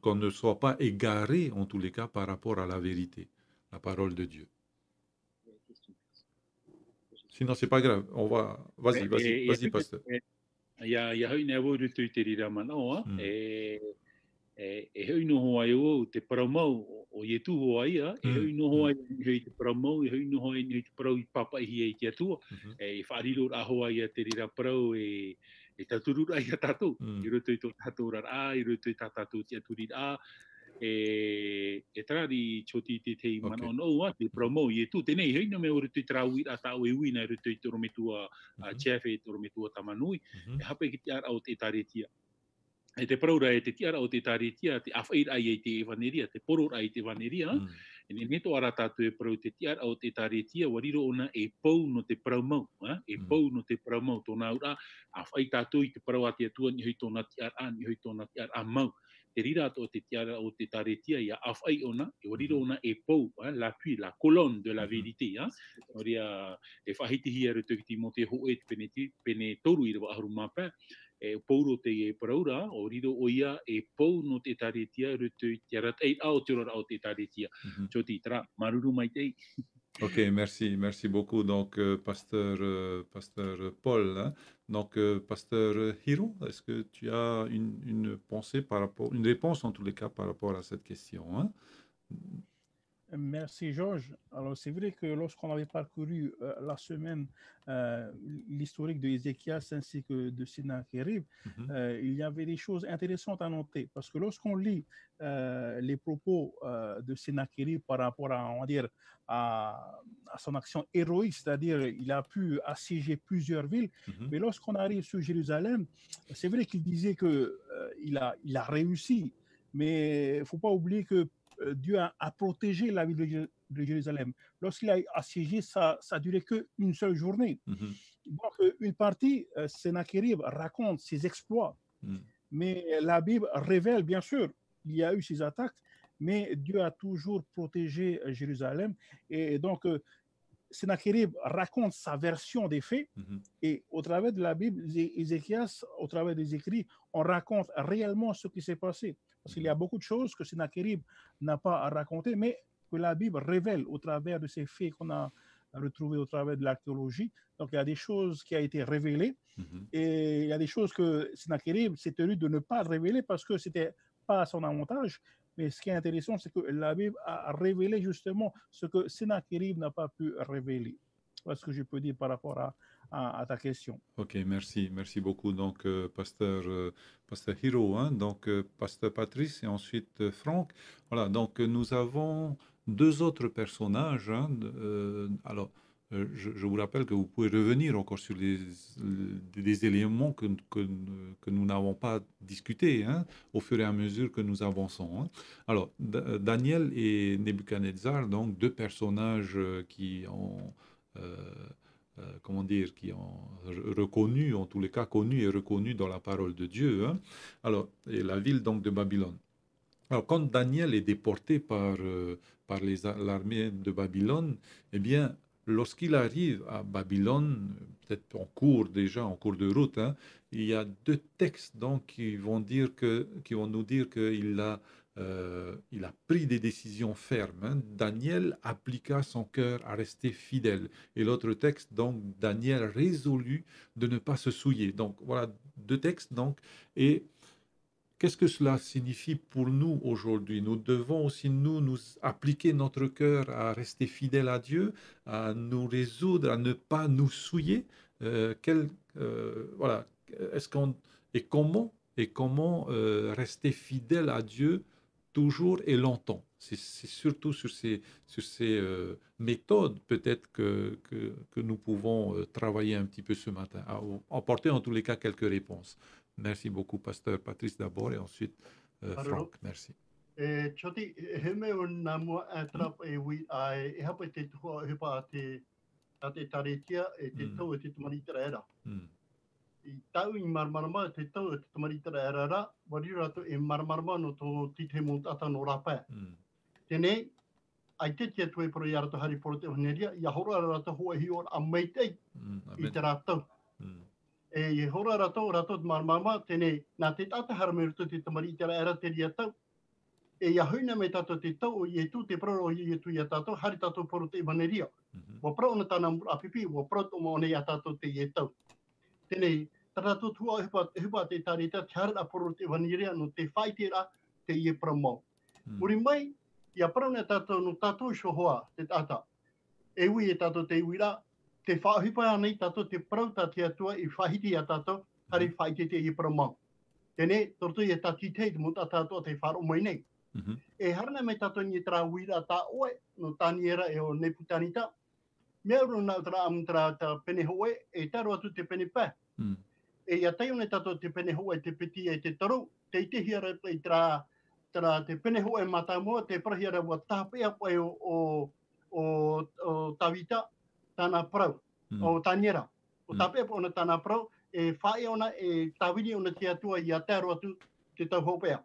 qu'on ne soit pas égaré, en tous les cas, par rapport à la vérité, la parole de Dieu. Sinon, c'est pas grave. On va. Vas-y, pasteur. Ia hoi nea wau rutu i te rira manaoa. Hoi noho ai o te paramau o Ietu ho ai a. Hoi noho ai i te paramau, hoi noho ai i te parau i papa i e ki atua. E whaariro raho ai a te rira parau e taturu ai a tātou. I rutu i tō tātou rara, i rutu i tātou ti aturi rā. E tarari choti te mana no te promo i tu tenei hei no me o rutu traui a tau e uina rutu i toro metua chef e toro metua tamanui e hape ki te ara o te taretia e te praura e te tiara o te taretia te awhai ai e te evaneria te poror ai te evaneria e ne neto ara tatu e prau te tiara o te taretia wariro ona e pou no te praumau e pou no te praumau tōna ura awhai tatu i te prau a te atua ni hui tōna tiara ni hui tōna tiara mau te rira o te tiara o te taretia ia awhai ona, e wariro ona e pou, l'appui, la colonne de la vérité. Oria e whahitihi aru te Timote ho e pene toru i rawa aharu mapa, e pouro te e paraura, o riro o ia e pou no te taretia rutu i tiara ei ao te rora o te taretia. Choti, tara, maruru mai tei. Ok, merci beaucoup. Donc, pasteur Paul, donc pasteur Hiro, est-ce que tu as une pensée par rapport, une réponse en tous les cas par rapport à cette question Merci Georges. Alors c'est vrai que lorsqu'on avait parcouru la semaine l'historique de Ézéchias ainsi que de Sennacherib, il y avait des choses intéressantes à noter parce que lorsqu'on lit les propos de Sennacherib par rapport à, on va dire, à son action héroïque, c'est-à-dire il a pu assiéger plusieurs villes, mais lorsqu'on arrive sur Jérusalem, c'est vrai qu'il disait que il a réussi, mais il ne faut pas oublier que Dieu a protégé la ville de Jérusalem. Lorsqu'il a assiégé, ça a duré qu'une seule journée. Donc, une partie, Sennacherib raconte ses exploits, mais la Bible révèle, bien sûr, il y a eu ces attaques, mais Dieu a toujours protégé Jérusalem. Et donc, Sennacherib raconte sa version des faits, et au travers de la Bible, Ézéchias, au travers des écrits, on raconte réellement ce qui s'est passé. Parce qu'il y a beaucoup de choses que Sennacherib n'a pas à raconter, mais que la Bible révèle au travers de ces faits qu'on a retrouvés au travers de l'archéologie. Donc, il y a des choses qui ont été révélées, et il y a des choses que Sennacherib s'est tenu de ne pas révéler parce que c'était pas à son avantage. Mais ce qui est intéressant, c'est que la Bible a révélé justement ce que Sennacherib n'a pas pu révéler. Voilà ce que je peux dire par rapport à ta question. Ok, merci beaucoup. Donc, pasteur Hiro, hein, donc pasteur Patrice et ensuite Franck. Voilà, donc nous avons deux autres personnages. Hein, alors, je vous rappelle que vous pouvez revenir encore sur des éléments que nous n'avons pas discutés, hein, au fur et à mesure que nous avançons. Hein. Alors, Daniel et Nebuchadnezzar, donc deux personnages qui ont, qui ont reconnu, en tous les cas connus et reconnus dans la parole de Dieu. Hein. Alors, et la ville donc de Babylone. Alors, quand Daniel est déporté par l'armée de Babylone, eh bien, lorsqu'il arrive à Babylone, peut-être en cours de route, hein, il y a deux textes donc, qui vont nous dire qu'il a pris des décisions fermes. Hein. Daniel appliqua son cœur à rester fidèle. Et l'autre texte, donc, Daniel résolut de ne pas se souiller. Donc, voilà deux textes. Donc, et qu'est-ce que cela signifie pour nous aujourd'hui? Nous devons aussi, nous appliquer notre cœur à rester fidèles à Dieu, à nous résoudre, à ne pas nous souiller. Voilà. Comment rester fidèle à Dieu toujours et longtemps? C'est surtout sur ces méthodes peut-être que nous pouvons travailler un petit peu ce matin, apporter en tous les cas quelques réponses. Merci beaucoup, pasteur Patrice d'abord et ensuite Franck. Merci. Choti, heme o nā mua atrap e wi ai, e hapa te tuhua hepa te taretia e te tau e te tamarita era. I tau i marmarama te tau e te tamarita era ra, wari rato e marmarama no tō tite mo tata no rapa. Tēnei, ai te tia tue pro i arato hari poro te honeria, i ahora rato hoa hi ora a meitei i te rātau. E i hora rato te marmarama, tēnei, nā te tata harameruto te tamarita era te ria tau, e ia huina me tato te tau o i e tū te proro i e tū i a tato, hari tato poro te imaneria. Wa prao na tāna apipi, wa prao tō maone i a tato te i e tau. Tēnei, tarato tua hepa te tarita, te hara poro te imaneria, no te whaitera te i e pramo. Uri mai, ia prao na tato no tato shohoa te tata. E ui e tato te iwira, te whahipa anei tato te prao ta te atua i whahiti a tato, hari whaite te i e pramo. Tēnei, torto i e tati te mo tato te wharo mai nei. E harana me tato ni tra wira ta oe no taniera e o Nebutanita. Mea ro na tra amtra ta pene hoe e taro atu te pene pa. E ia tai one tato te pene hoe te peti e te taro, te ite hiara i tra te pene hoe mata moa, te prahiara wa tāpea pai o tawita tana prau, o taniera. O tāpea pai ona tana prau, e whae ona e tawini ona te atua i a taro atu te tau hopea.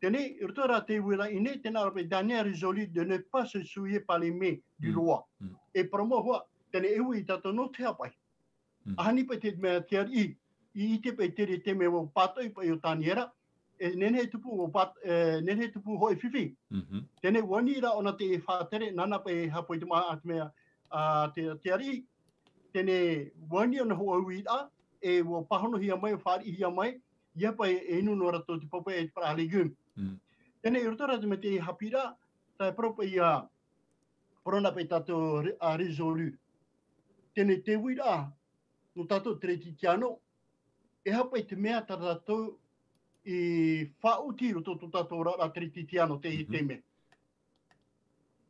Tēnei, i roto rā te wira i nei, tēnā rape Daniel résolu de ne pas se souiller par les mains du roi. E promo hoa, tēnei ewe i tato no te hapai. Ahani pa te mea te ari i ite pa te re te mea o patoi pa i o taniera, e nene tupu hoi whiwhi. Tēnei wani ra ona te e whātere, nana pa e hapoi te maa atu mea te ari, tēnei wani ona hoa ui a, e o pahono hia mai, o whaari hia mai, ia pa e inu no rato te popa e te para legume. Tēnei roto rata me te hapira, tae propa i a porona pe tato a resolu. Tēnei te wira, no tato treti tiano, e hapa i te mea tato i whauti roto to tato rara treti tiano te i te me.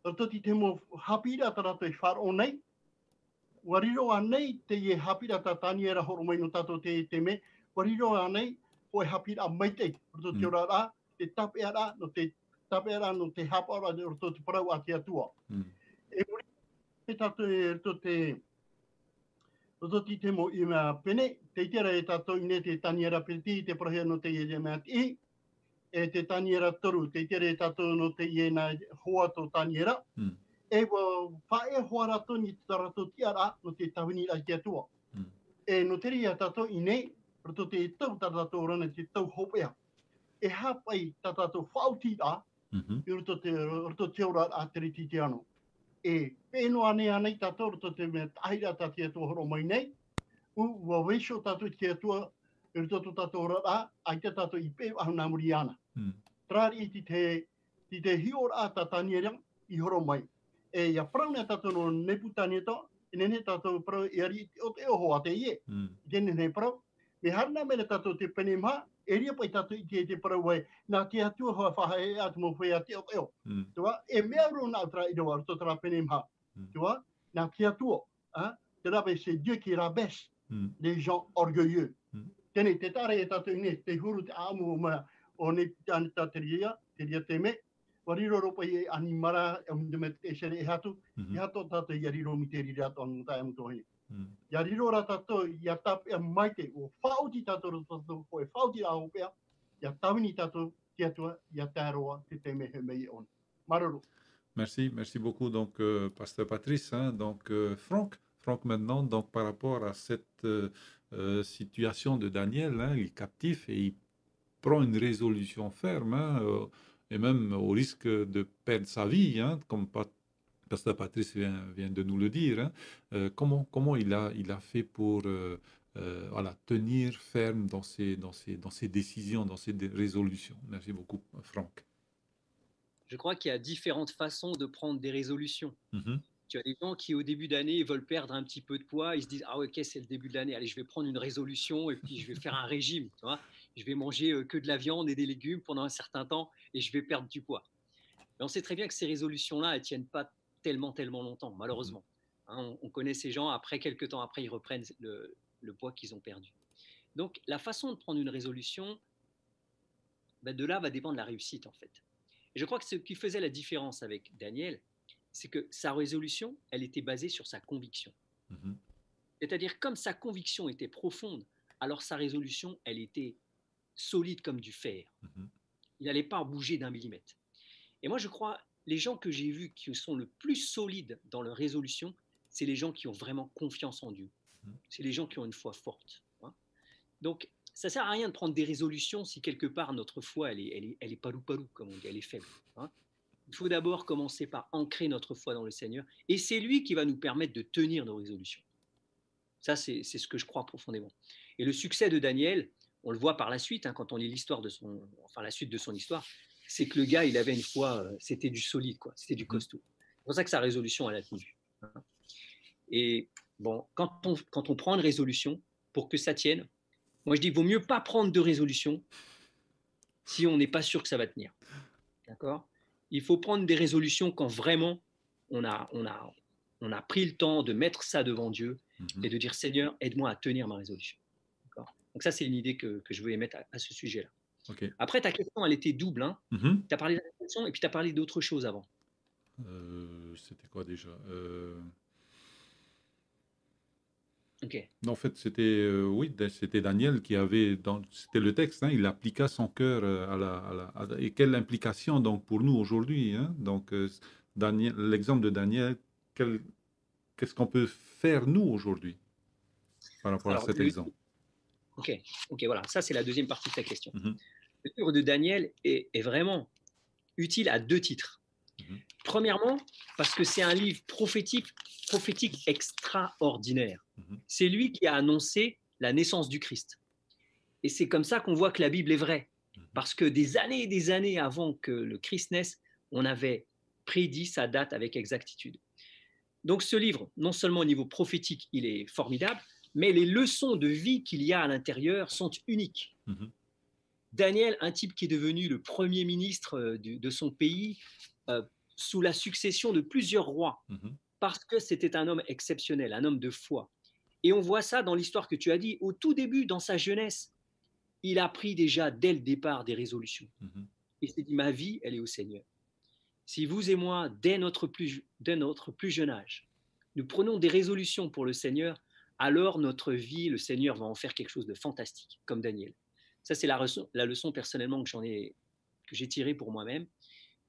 Roto ti te mo hapira tato i wharo nei, wariro anei te i hapira tataniera horo mai no tato te i te me, wariro anei o e hapira maitei, roto te rara, te tapeara no te hapara roto te parau a te atua. E muri te tato e roto te mo i mea pene, te itera e tato i ne te taniera peti, te prohea no te i mea ti, e te taniera toru, te itera e tato no te i na hoa to taniera, e wa whae hoa rato ni te rato tiara no te tawini a te atua. E no te ria tato i nei, roto te tau tato orana te tau hopea. E hapai tato whauti a, i roto te ora a te riti te ano. E pēno ane anei tato roto te mea tahira ta te atua horo mai nei, ua weisho tato te atua, i roto tato ora a, ai te tato i pē ahu nā muri ana. Trari i te hiora a ta taniera i horo mai. E ia prauna tato no neputani to, i nene tato prau i ari o te oho a te ie. I tene nei prau. Me harna mele tato te pene maha, e ria pai tato i te prau wai, nā te atua hoa whahae atu mo whea te o te o. Tua, e mea ro nā tra i roa, roto tra pene maha. Tua, nā te atua. Te rawe, c'est Dieu qui rabaisse les gens orgueilleux. Tene, te tare e tato i ne, te huru te aamu o ne ta te ria te me, wariro ropa i animara e mundeme te sere e hatu, i hato tato i ariro mi te rira ato anu tae amutohi. I ariro ra tato i a tape a maite, o whauti tato tato koe, whauti a hopea, i a tawini tato te atua, i a tāroa te te mehe mei on. Maroro. Merci beaucoup, donc, Pasteur Patrice. Donc, Franck maintenant, donc, par rapport à cette situation de Daniel, il est captif et il prend une résolution ferme, et même au risque de perdre sa vie, comme Pasteur Patrice vient de nous le dire. Comment il a fait pour voilà, tenir ferme dans ses décisions, dans ses résolutions? Merci beaucoup, Franck. Je crois qu'il y a différentes façons de prendre des résolutions. Tu as des gens qui, au début d'année, veulent perdre un petit peu de poids. Ils se disent, ah ouais, ok, c'est le début de l'année. Allez, je vais prendre une résolution et puis je vais faire un régime. Tu vois, je vais manger que de la viande et des légumes pendant un certain temps et je vais perdre du poids. Mais on sait très bien que ces résolutions-là, elles ne tiennent pas tellement longtemps, malheureusement. On connaît ces gens, après quelques temps après, ils reprennent le poids qu'ils ont perdu. Donc, la façon de prendre une résolution, de là va dépendre la réussite, en fait. Et je crois que ce qui faisait la différence avec Daniel, c'est que sa résolution, elle était basée sur sa conviction. C'est-à-dire, comme sa conviction était profonde, alors sa résolution, elle était solide comme du fer. Il n'allait pas bouger d'un millimètre. Et moi, je crois, les gens que j'ai vus qui sont le plus solides dans leur résolution, c'est les gens qui ont vraiment confiance en Dieu. C'est les gens qui ont une foi forte. Donc, ça ne sert à rien de prendre des résolutions si quelque part notre foi, elle est palou-palou, comme on dit, elle est faible. Il faut d'abord commencer par ancrer notre foi dans le Seigneur, et c'est lui qui va nous permettre de tenir nos résolutions. Ça, c'est ce que je crois profondément. Et le succès de Daniel, on le voit par la suite, quand on lit l'histoire la suite de son histoire, c'est que le gars, il avait une foi, c'était du solide, quoi, c'était du costaud. C'est pour ça que sa résolution, elle a tenu. Et bon, quand on prend une résolution, pour que ça tienne, moi je dis, il vaut mieux pas prendre de résolution si on n'est pas sûr que ça va tenir. D'accord ? Il faut prendre des résolutions quand vraiment on a pris le temps de mettre ça devant Dieu et de dire, Seigneur, aide-moi à tenir ma résolution. D'accord ? Donc ça, c'est une idée que je voulais mettre à ce sujet-là. Okay. Après, ta question, elle était double. Tu as parlé de la question et puis tu as parlé d'autre chose avant. C'était quoi déjà Okay. En fait, c'était c'était Daniel qui avait, c'était le texte, il appliqua son cœur et quelle implication donc pour nous aujourd'hui. Donc, l'exemple de Daniel, qu'est-ce qu'on peut faire nous aujourd'hui par rapport à cet exemple? Ok, voilà, ça c'est la deuxième partie de ta question. Le livre de Daniel est vraiment utile à deux titres. Premièrement, parce que c'est un livre prophétique extraordinaire. C'est lui qui a annoncé la naissance du Christ. Et c'est comme ça qu'on voit que la Bible est vraie. Parce que des années et des années avant que le Christ naisse, on avait prédit sa date avec exactitude. Donc ce livre, non seulement au niveau prophétique, il est formidable, mais les leçons de vie qu'il y a à l'intérieur sont uniques. Daniel, un type qui est devenu le premier ministre de son pays, sous la succession de plusieurs rois, parce que c'était un homme exceptionnel, un homme de foi. Et on voit ça dans l'histoire que tu as dit, au tout début, dans sa jeunesse, il a pris déjà dès le départ des résolutions. Il s'est dit, ma vie, elle est au Seigneur. si vous et moi, dès notre plus jeune âge, nous prenons des résolutions pour le Seigneur, alors notre vie, le Seigneur va en faire quelque chose de fantastique, comme Daniel. Ça, c'est la leçon personnellement que j'ai tirée pour moi-même.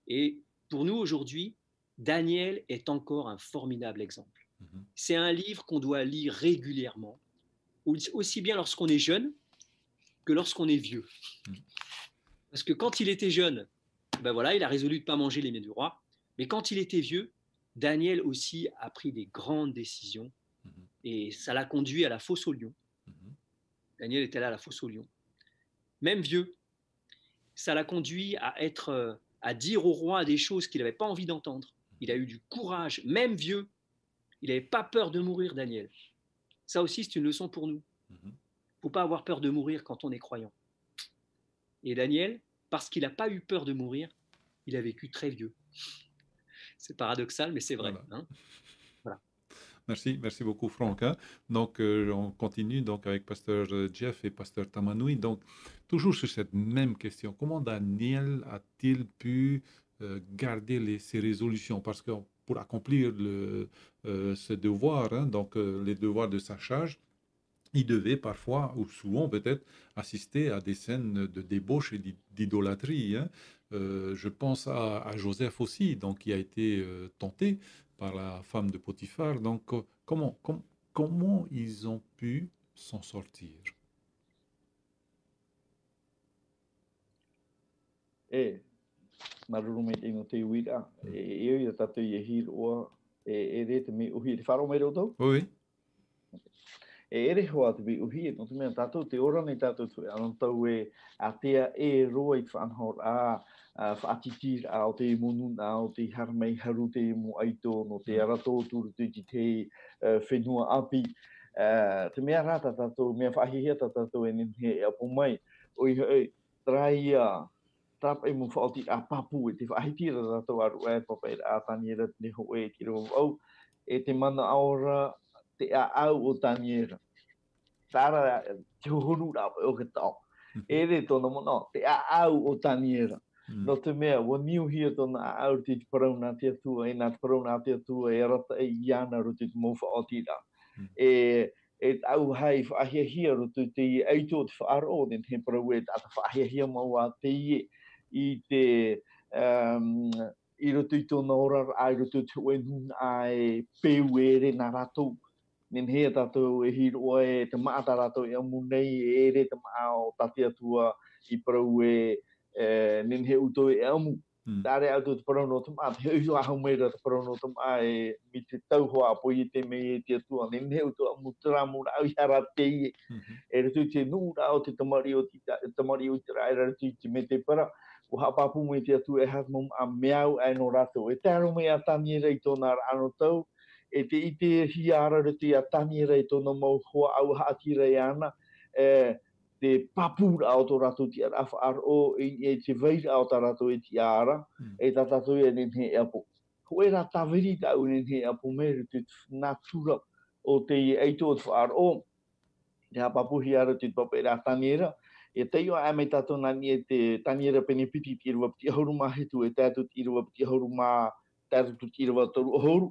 Et pour nous aujourd'hui, Daniel est encore un formidable exemple. C'est un livre qu'on doit lire régulièrement, aussi bien lorsqu'on est jeune que lorsqu'on est vieux. Parce que quand il était jeune, ben voilà, il a résolu de ne pas manger les mets du roi. Mais quand il était vieux, Daniel aussi a pris des grandes décisions et ça l'a conduit à la fosse au lion. Daniel était là à la fosse au lion. Même vieux, ça l'a conduit à dire au roi des choses qu'il n'avait pas envie d'entendre. Il a eu du courage, même vieux. Il n'avait pas peur de mourir, Daniel. Ça aussi, c'est une leçon pour nous. Il ne faut pas avoir peur de mourir quand on est croyant. Et Daniel, parce qu'il n'a pas eu peur de mourir, il a vécu très vieux. C'est paradoxal, mais c'est vrai. Voilà. Hein, voilà. Merci beaucoup Franck. Hein. Donc on continue donc avec Pasteur Jeff et Pasteur Tamanoui. Donc toujours sur cette même question, comment Daniel a-t-il pu garder ses résolutions? Parce que pour accomplir ce devoir, hein, donc les devoirs de sachage, il devait parfois, ou souvent peut-être, assister à des scènes de débauche et d'idolâtrie. Hein. Je pense à Joseph aussi, donc, qui a été tenté par la femme de Potiphar. Donc, comment ils ont pu s'en sortir? Maruru te ino te uira, e ia tatu i hir oa, e re te me uhi, te wharo mero tau? Oui. E ere hoa te me uhi, no te mea tatu, te ora nei tatu tu, anam tau a tea e roa i whanhor whaatitir a o te monun a o te harmei haru te mo aito, no te arato turu tuti te whenua api. Te mea rata tatu, mea whahihia tatu e ninhe e apo mai, oi trai trap e mo whaoti a papu e te whaahitira rata waru e papai a taniera te ho e ki rau au e te mana aora te a au o taniera. Tara te hohonu rau e o ke tau. E re tona mono, te a au o taniera. No te mea, wa niu hia tona a au te parau nā te atua, e nā te parau nā te atua, e rata e iana ro te mo whaoti rā. E au hai whaahia roto te eito te whaaro, den he parau e tata whaahia maua te ie. I te i roto i tōna ora ai roto te uenun ai peu ere nā rātou. Nen hea tātou e hiroa e te maata rātou e amu nei e ere te maa o tate atua i parau nen he uto e amu. Tāre auto te parau no te maa, te heuho ahau meira te parau no te maa e mi te tauhoa po i te mei e te atua. Nen he uto amu teramu rau i hara te ie. E roto te nuu rao te tamari o te raira roto i te me te para. O hapapu me te atu e hatmum a meau ai no rato. E taro me a tani rei tōna ano tau. E te ite hiara reti a tani rei tōna mau hoa au haati rei ana. Te papura o tō rato ti ar awha ar o e te veira o tā rato e ti ara. E tā tato e nen he apo. Ko e rā tawiri tau nen he apo me te natura o te eito o te wha ar o. Te hapapu hiara te papa e rā tani rei. E teio a me tato nani e te taniera pene piti ti rua piti ahuruma hetu e tātu ti rua piti ahuruma tātu ti rua toru ahuru.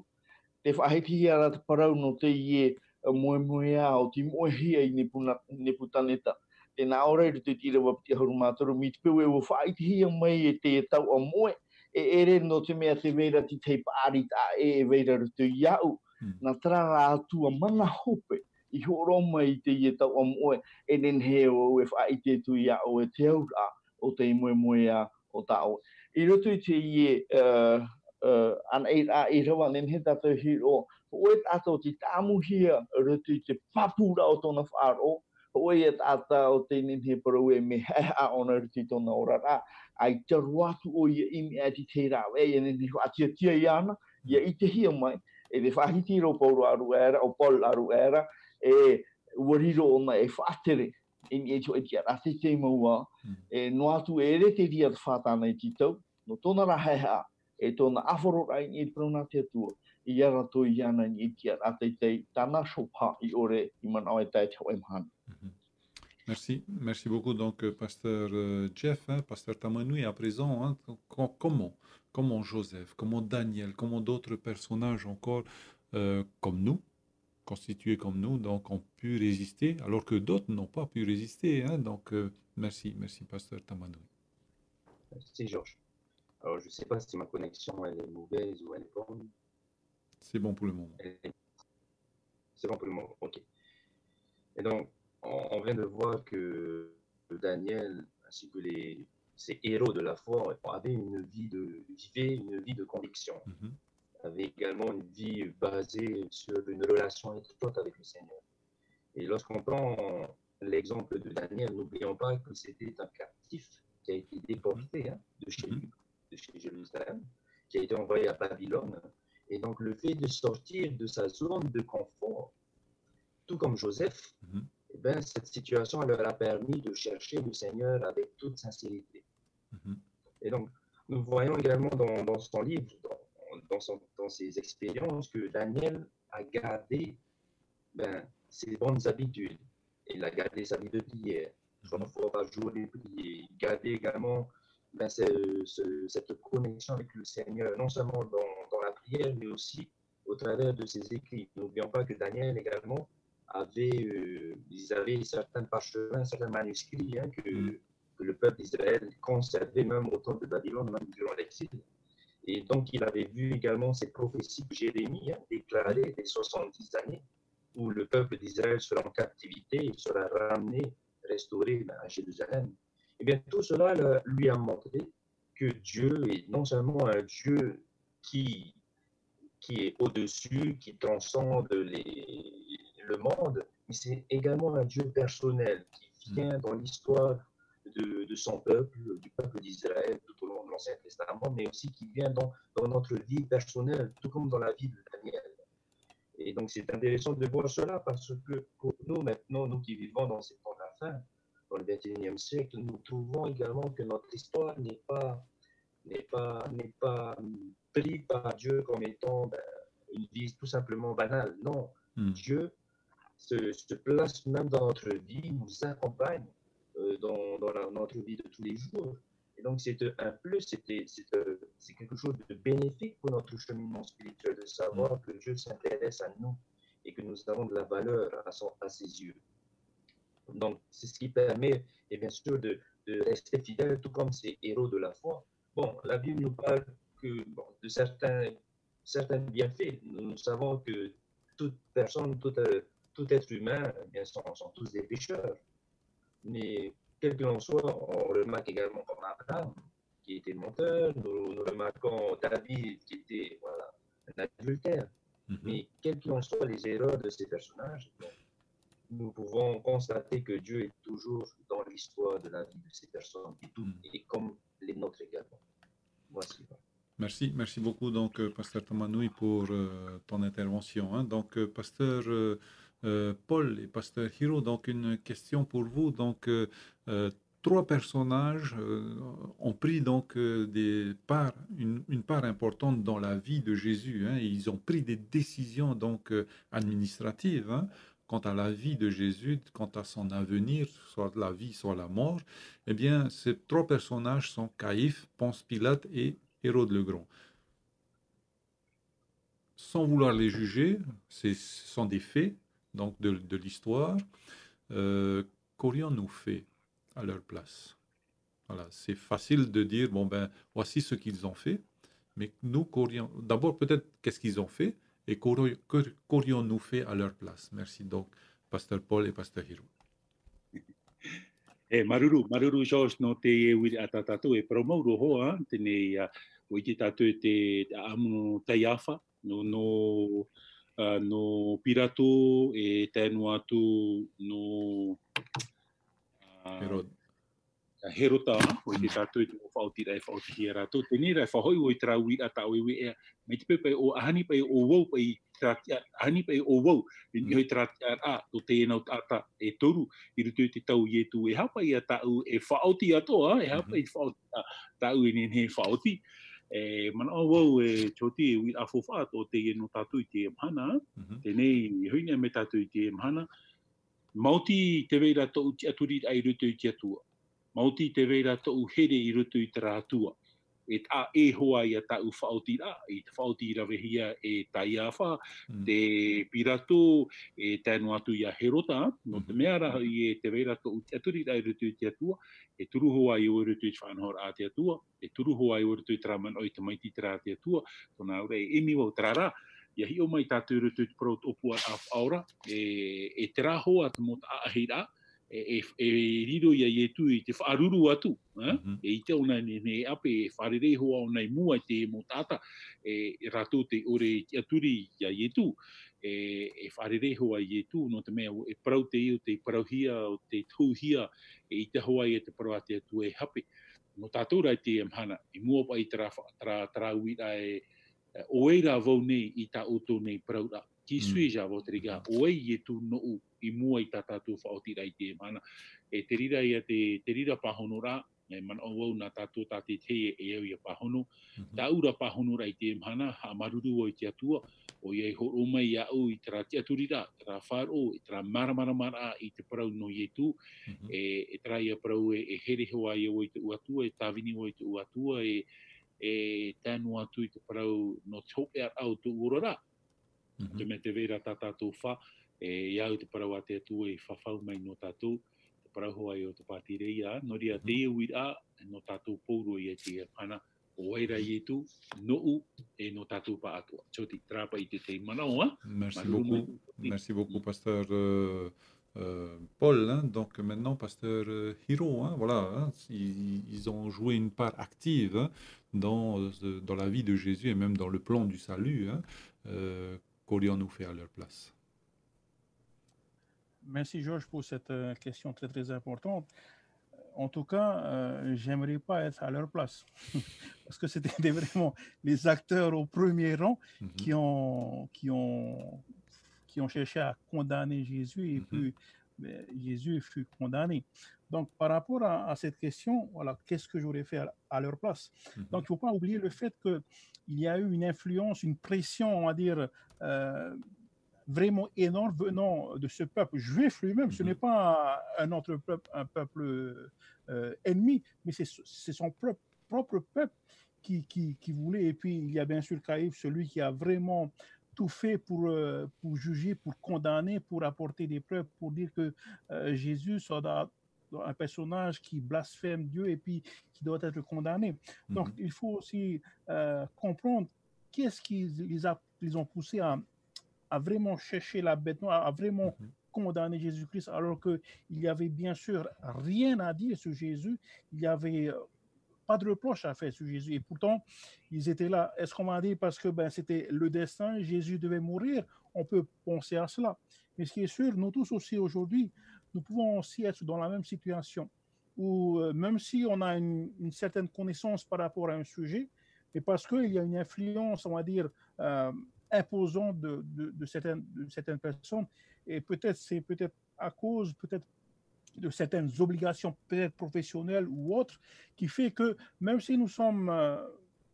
Te whaheti hia te parau no te ie moe o ti moe hia i nepu taneta. Te nā ora i te ti rua piti ahuruma toru mi te peu e o whaiti hia mai e te tau a moe. E ere no te mea te veira ti te pāri tā e veira rutu iau. Nā trara atua mana hope. I horoma i te ie tau amoe e nen heo e whaite tu ia o e te aura o te moe o tau. I roto i te ie an e a i rawa nen he tātou hiro o e tātou te tāmuhia roto i te papura o tōna whāro o e tātou te nen he parau e me hea ona roto i tōna ora rā ai te ruatu o ia imi a ti te rau e nen he whaatia tia iana ia i te hia mai e te whahiti ro Paul aru era o Paul aru era e wariro ona e whaatere e to e tia rate te maua e no atu e re te ria te whātana i titau no tōna raheha e tōna awhoro rai ni e prona te atua i ara to i ana ni e tia rate te tana shopa i ore i mana o e tai te o e mahana. Merci beaucoup donc Pasteur Jeff, hein, Pasteur Tamanoui à présent. Hein, comment comment Joseph, comment Daniel, comment d'autres personnages encore comme nous, constitués comme nous, donc ont pu résister, alors que d'autres n'ont pas pu résister. Hein, donc, merci, Pasteur Tamanoui. Merci, Georges. Alors, je ne sais pas si ma connexion elle est mauvaise ou elle est bonne. C'est bon pour le moment. C'est bon pour le moment, ok. Et donc, on vient de voir que Daniel, ainsi que ces héros de la foi, avaient vivaient une vie de conviction, avaient également une vie basée sur une relation étroite avec le Seigneur. Et lorsqu'on prend l'exemple de Daniel, n'oublions pas que c'était un captif qui a été déporté de chez Jérusalem, qui a été envoyé à Babylone. Et donc, le fait de sortir de sa zone de confort, tout comme Joseph, eh bien, cette situation leur a permis de chercher le Seigneur avec toute sincérité. Et donc, nous voyons également dans son livre, dans ses expériences, que Daniel a gardé ses bonnes habitudes. Il a gardé sa vie de prière, 3 fois par jour de prier. Il gardait également cette connexion avec le Seigneur, non seulement dans la prière, mais aussi au travers de ses écrits. N'oublions pas que Daniel également ils avaient certains parchemins, certains manuscrits que le peuple d'Israël conservait même au temps de Babylone, même durant l'exil. Et donc, il avait vu également ces prophéties que Jérémie déclarées des 70 années, où le peuple d'Israël sera en captivité, il sera ramené, restauré à Jérusalem. Et bien, tout cela lui a montré que Dieu est non seulement un Dieu qui est au-dessus, qui transcende le monde, mais c'est également un Dieu personnel qui vient dans l'histoire de son peuple, du peuple d'Israël tout au long de l'Ancien Testament, mais aussi qui vient dans notre vie personnelle, tout comme dans la vie de Daniel. Et donc c'est intéressant de voir cela parce que pour nous maintenant, nous qui vivons dans ces temps de la fin, dans le XXIe siècle, nous trouvons également que notre histoire n'est pas pris par Dieu comme étant une vie tout simplement banale. Non, Dieu se place même dans notre vie, nous accompagne dans notre vie de tous les jours. Et donc c'est un plus, c'est quelque chose de bénéfique pour notre cheminement spirituel, de savoir que Dieu s'intéresse à nous et que nous avons de la valeur à ses yeux. Donc c'est ce qui permet, et bien sûr, de rester fidèle, tout comme ces héros de la foi. Bon, la Bible nous parle de certains bienfaits. Nous savons que toute personne, tout être humain, bien sont tous des pécheurs. Mais quel que l'on soit, on remarque également comme Abraham, qui était menteur, nous remarquons David, qui était un adultère. Mais quelles que soient les erreurs de ces personnages, nous pouvons constater que Dieu est toujours dans l'histoire de la vie de ces personnes, et comme les nôtres également. Voici. Merci beaucoup, donc, Pasteur Tamanoui, pour ton intervention. Hein. Donc, Pasteur Paul et Pasteur Hiro, donc une question pour vous. Donc, 3 personnages ont pris donc une part importante dans la vie de Jésus. Hein, et ils ont pris des décisions donc administratives hein, quant à la vie de Jésus, quant à son avenir, soit la vie, soit la mort. Eh bien, ces 3 personnages sont Caïphe, Ponce Pilate et Hérode le Grand. Sans vouloir les juger, ce sont des faits donc de l'histoire. Qu'aurions-nous fait à leur place? Voilà, c'est facile de dire, bon ben, voici ce qu'ils ont fait, mais nous, d'abord peut-être qu'est-ce qu'ils ont fait et qu'aurions-nous fait à leur place? Merci donc, Pasteur Paul et Pasteur Hiro. Maruru George no te e wiri atatato e promouro hoa tene o i te tatu te amu taiafa no pirato e tenu atu no Herota o i te tatu te whautira e whautiria rato tene rai whahoi o i tra wira ta o i e me te pepe o ahani pai o wau pai ahani pai o wau i hoi tratiar to te enau tata e toru i rutu te tau i etu e hapa i a tau e whaoti atoa e hapa i whaoti tau e nene whaoti mana o wau e choti e wira awhowha o te eno tatu i te mhana tenei hoina me tatu i te mhana mauti te veira tau ti aturi ai rutu i te atua mauti te veira tau here i rutu i te rātua e tā e hoa ia tā u whaotira, i te whaotira vehia e tai awha, te pirato e tēnu atu ia herota, no te mea raha i e te veira tō aturi rai rutu i te atua, e turu hoa i o rutu i whanhora a te atua, e turu hoa i o rutu i traman o i te maiti tera a te atua, tōna ure e emi wau trara, ia hi o mai tātou rutu i te parot opua a whaora, e te rā hoa te mota ahira, e riro ia i tu i te whaaruru atu, e i te ona ne ape e wharere hoa o nei mua i te mo tata, e rato te ore i te aturi ia i tu, e wharere hoa i tu, no te mea e parau te i o te parauhia o te tūhia, e i te hoa i te parau ate atu e hape. No tātou rai te amhana, i mua pa i tara uira e oeira vau nei i tā oto nei parau ra. Ki sui ja vo te riga, oe i tu no i mua i tā tātou whaotira i te mana. E te rira ia te rira pahono ra, e mana o wau nā tātou tāte te e au ia pahono. Tā ura pahono ra i te mana, ha maruru o i te atua, o iei horo mai i au i tera te aturira, tera wharo, i tera maramara i te parau no i tu, e tera ia parau e here hoa i o i te uatua, e tāwini o i te uatua, e tēnu atu i te parau no te hope au tu urora. Te me te vera tā tātou wha, e iau te parau a te atu e whawhau mai no tātou, te parau hoa i o te pātireia, no ria te iuira, no tātou pouro i e te pana, o eira i tu, no e no tātou pa atua. Choti, trapa i te manaoa. Merci beaucoup, pasteur Paul. Hein. Donc maintenant, pasteur Hiro, hein, voilà, hein, ils ont joué une part active hein, dans la vie de Jésus et même dans le plan du salut. Hein, qu'aurions-nous fait à leur place? Merci Georges pour cette question très très importante. En tout cas, j'aimerais pas être à leur place parce que c'était vraiment les acteurs au premier rang qui ont cherché à condamner Jésus et puis Jésus fut condamné. Donc, par rapport à cette question, voilà, qu'est-ce que j'aurais fait à leur place? Donc, il ne faut pas oublier le fait qu'il y a eu une influence, une pression, on va dire, vraiment énorme venant de ce peuple juif lui-même. Ce n'est pas un autre peuple, un peuple ennemi, mais c'est son propre peuple qui voulait. Et puis, il y a bien sûr Caïphe, celui qui a vraiment tout fait pour juger, pour condamner, pour apporter des preuves, pour dire que Jésus soit un personnage qui blasphème Dieu et puis qui doit être condamné. Donc, il faut aussi comprendre qu'est-ce qui les ont poussés à vraiment chercher la bête noire, à vraiment condamner Jésus-Christ, alors qu'il n'y avait bien sûr rien à dire sur Jésus, il n'y avait pas de reproche à faire sur Jésus. Et pourtant, ils étaient là. Est-ce qu'on m'a dit parce que c'était le destin, Jésus devait mourir? On peut penser à cela. Mais ce qui est sûr, nous tous aussi aujourd'hui, nous pouvons aussi être dans la même situation, où même si on a une certaine connaissance par rapport à un sujet, mais parce qu'il y a une influence, on va dire, imposant de certaines personnes, et c'est peut-être à cause de certaines obligations peut-être professionnelles ou autres, qui fait que même si nous sommes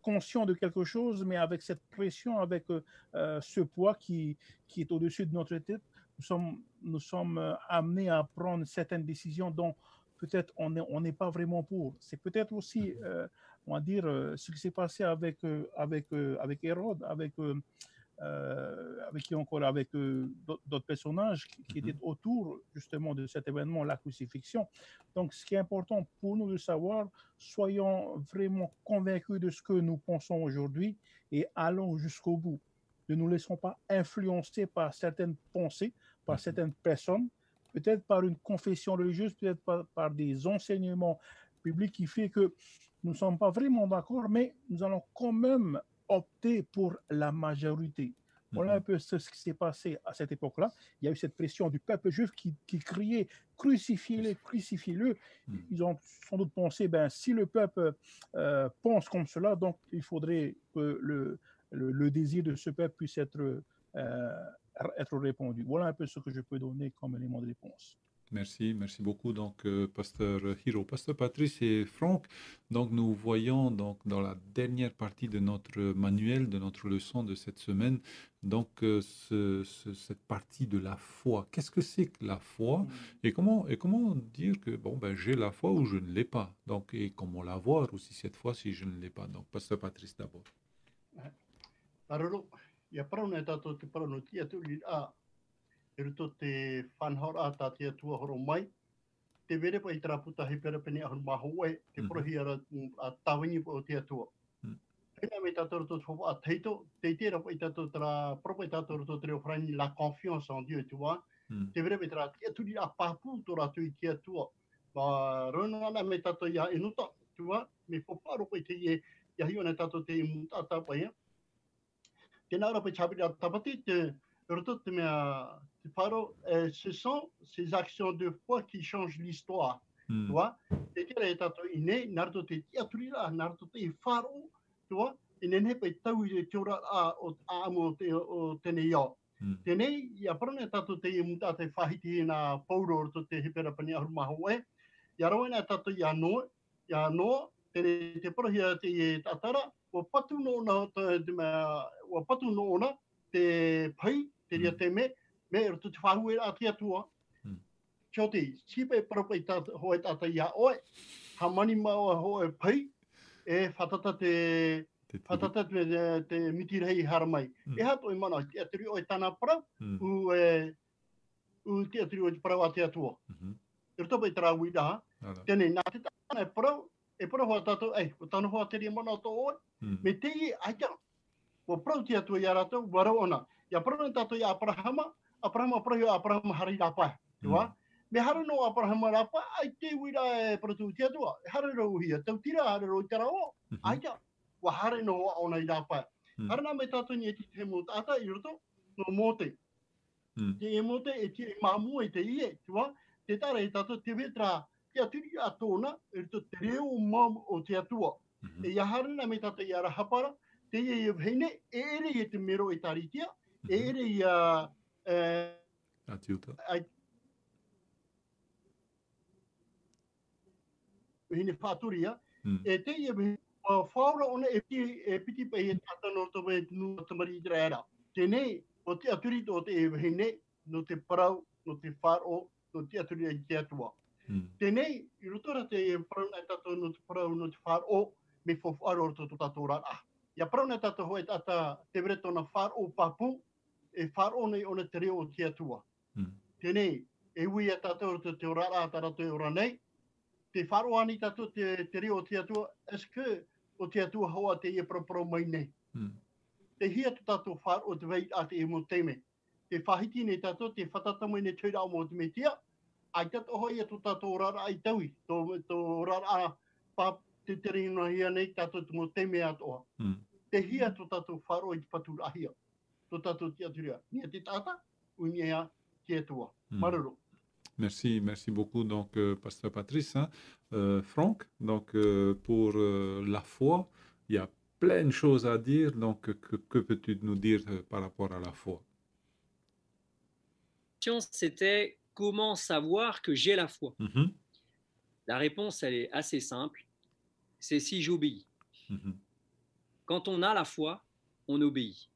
conscients de quelque chose, mais avec cette pression, avec ce poids qui est au-dessus de notre tête, nous sommes amenés à prendre certaines décisions dont peut-être on n'est pas vraiment pour. C'est peut-être aussi, on va dire, ce qui s'est passé avec Hérode, avec qui encore, avec d'autres personnages qui étaient autour justement de cet événement, la crucifixion. Donc, ce qui est important pour nous de savoir, soyons vraiment convaincus de ce que nous pensons aujourd'hui et allons jusqu'au bout. Ne nous laissons pas influencer par certaines pensées, par certaines personnes, peut-être par une confession religieuse, peut-être par des enseignements bibliques qui fait que nous ne sommes pas vraiment d'accord, mais nous allons quand même opter pour la majorité. Voilà un peu ce qui s'est passé à cette époque-là. Il y a eu cette pression du peuple juif qui criait « Crucifiez-le, crucifiez-le ». Ils ont sans doute pensé, si le peuple pense comme cela, donc il faudrait que le désir de ce peuple puisse être répondu. Voilà un peu ce que je peux donner comme élément de réponse. Merci, merci beaucoup, donc, Pasteur Hiro. Pasteur Patrice et Franck, donc nous voyons donc, dans la dernière partie de notre manuel, de notre leçon de cette semaine, donc cette partie de la foi. Qu'est-ce que c'est que la foi et comment dire que bon, ben, j'ai la foi ou je ne l'ai pas. Donc, et comment la voir aussi cette fois si je ne l'ai pas. Donc, Pasteur Patrice d'abord. Parolo, ia prauna tato te prauna tia tu li a. E ruto te whanhora ta tia tua horo mai. Te vere pa i traputa he pera pene ahun maho e, te prohi ara a tawini po tia tua. Pena me tato ruto te a teito, te tera pa i tato tra, propa i tato ruto te reo frani la confiance en Dieu, tu vois. Te vere me tra tia tu li a papu to ra tu i tia tua. Ma rona ana me tato ia inuta, tu vois. Me poparo pa i te ia hiona tato te imutata pa ia. Tēnā ora pe chabira tapati te roto te mea te paro, ce sont ces actions de foi qui changent l'histoire. Tu vois? Te kera e tato i ne, naruto te tiaturira, naruto te wharo, tu vois? E nene pe tau i te ora o amo o tene iau. Tēnei, ia parane tato te i muta te whahiti nā pauro roto te hipera pani ahuru maho e. Ia roena tato ia noa, tēne te parahia te i tatara, wa patu no na wa patu no na te pai te ria te me roto te whahue a tia tua. Kia te sipe parapai hoe tata ia oe, ha mani maua hoe pai, e whatata te mitirhei haramai. E hato i mana, te atiri oe tana parau, u te atiri oe te parau a tia tua. E roto pai tara wida ha, tēnei, nā te tana e parau, e parau hoa tātou, o tāna hoa te ria mana o tō oe, me te i aia, o parau tia tua ia rātou, warau ona. Ia parau tātou i Abrahama parau i Abrahama hari rāpai, tu wā? Me hara no Abrahama rāpai, ai te wira e paratu tia tua, hara rau hia, tau tira, hara rau tara o, aia, wa hara no hoa ona i rāpai. Hara nā me tātou ni e te mo tāta i roto, no mote. Te e mote e te māmua i te ie, tu wā? Te tara i tātou te vetra, te aturi a tōna, e rito te reo mam o te atua. E ia harina me tata i ara hapara, te ia i vheine, e ere i te mero i taritia, e ere i a... Atiuta. Vheine whāturia, e te ia vheine, whaura ona e piti pei e tata no te wei nu tamari i tera era. Tēnei, o te aturi o te e vheine, no te parau, no te whāro, no te aturi i te atua. Tēnei, i rotora te parau nai tato no te parau no te whāro, me whawharo roto to tato rara. Ia parau nai tato hoi tata te vere tona whāro papu, e whāro nei ona te reo o te atua. Tēnei, e ui a tato roto te rara a tarato e ora nei, te whāro ani tato te reo o te atua, eske o te atua hoa te ia paraparo mai nei. Te hia to tato whāro te vei a te e mo teime. Te whahiti nei tato, te whatatamai nei tūra o mo te metia, ai tato hoi e to tato rara ai taui, to rara pa te terina hia nei tato te mo teime atoa. Te hia to tato wharo i te patu ahia, to tato te aturia. Nia te tata, unia te atua. Maruru. Merci, merci beaucoup, donc, Pasteur Patrice. Hein. Franck, donc, pour la foi, il y a plein de choses à dire, donc, que peux-tu nous dire par rapport à la foi? C'était comment savoir que j'ai la foi. La réponse, elle est assez simple, c'est si j'obéis. Quand on a la foi, on obéit.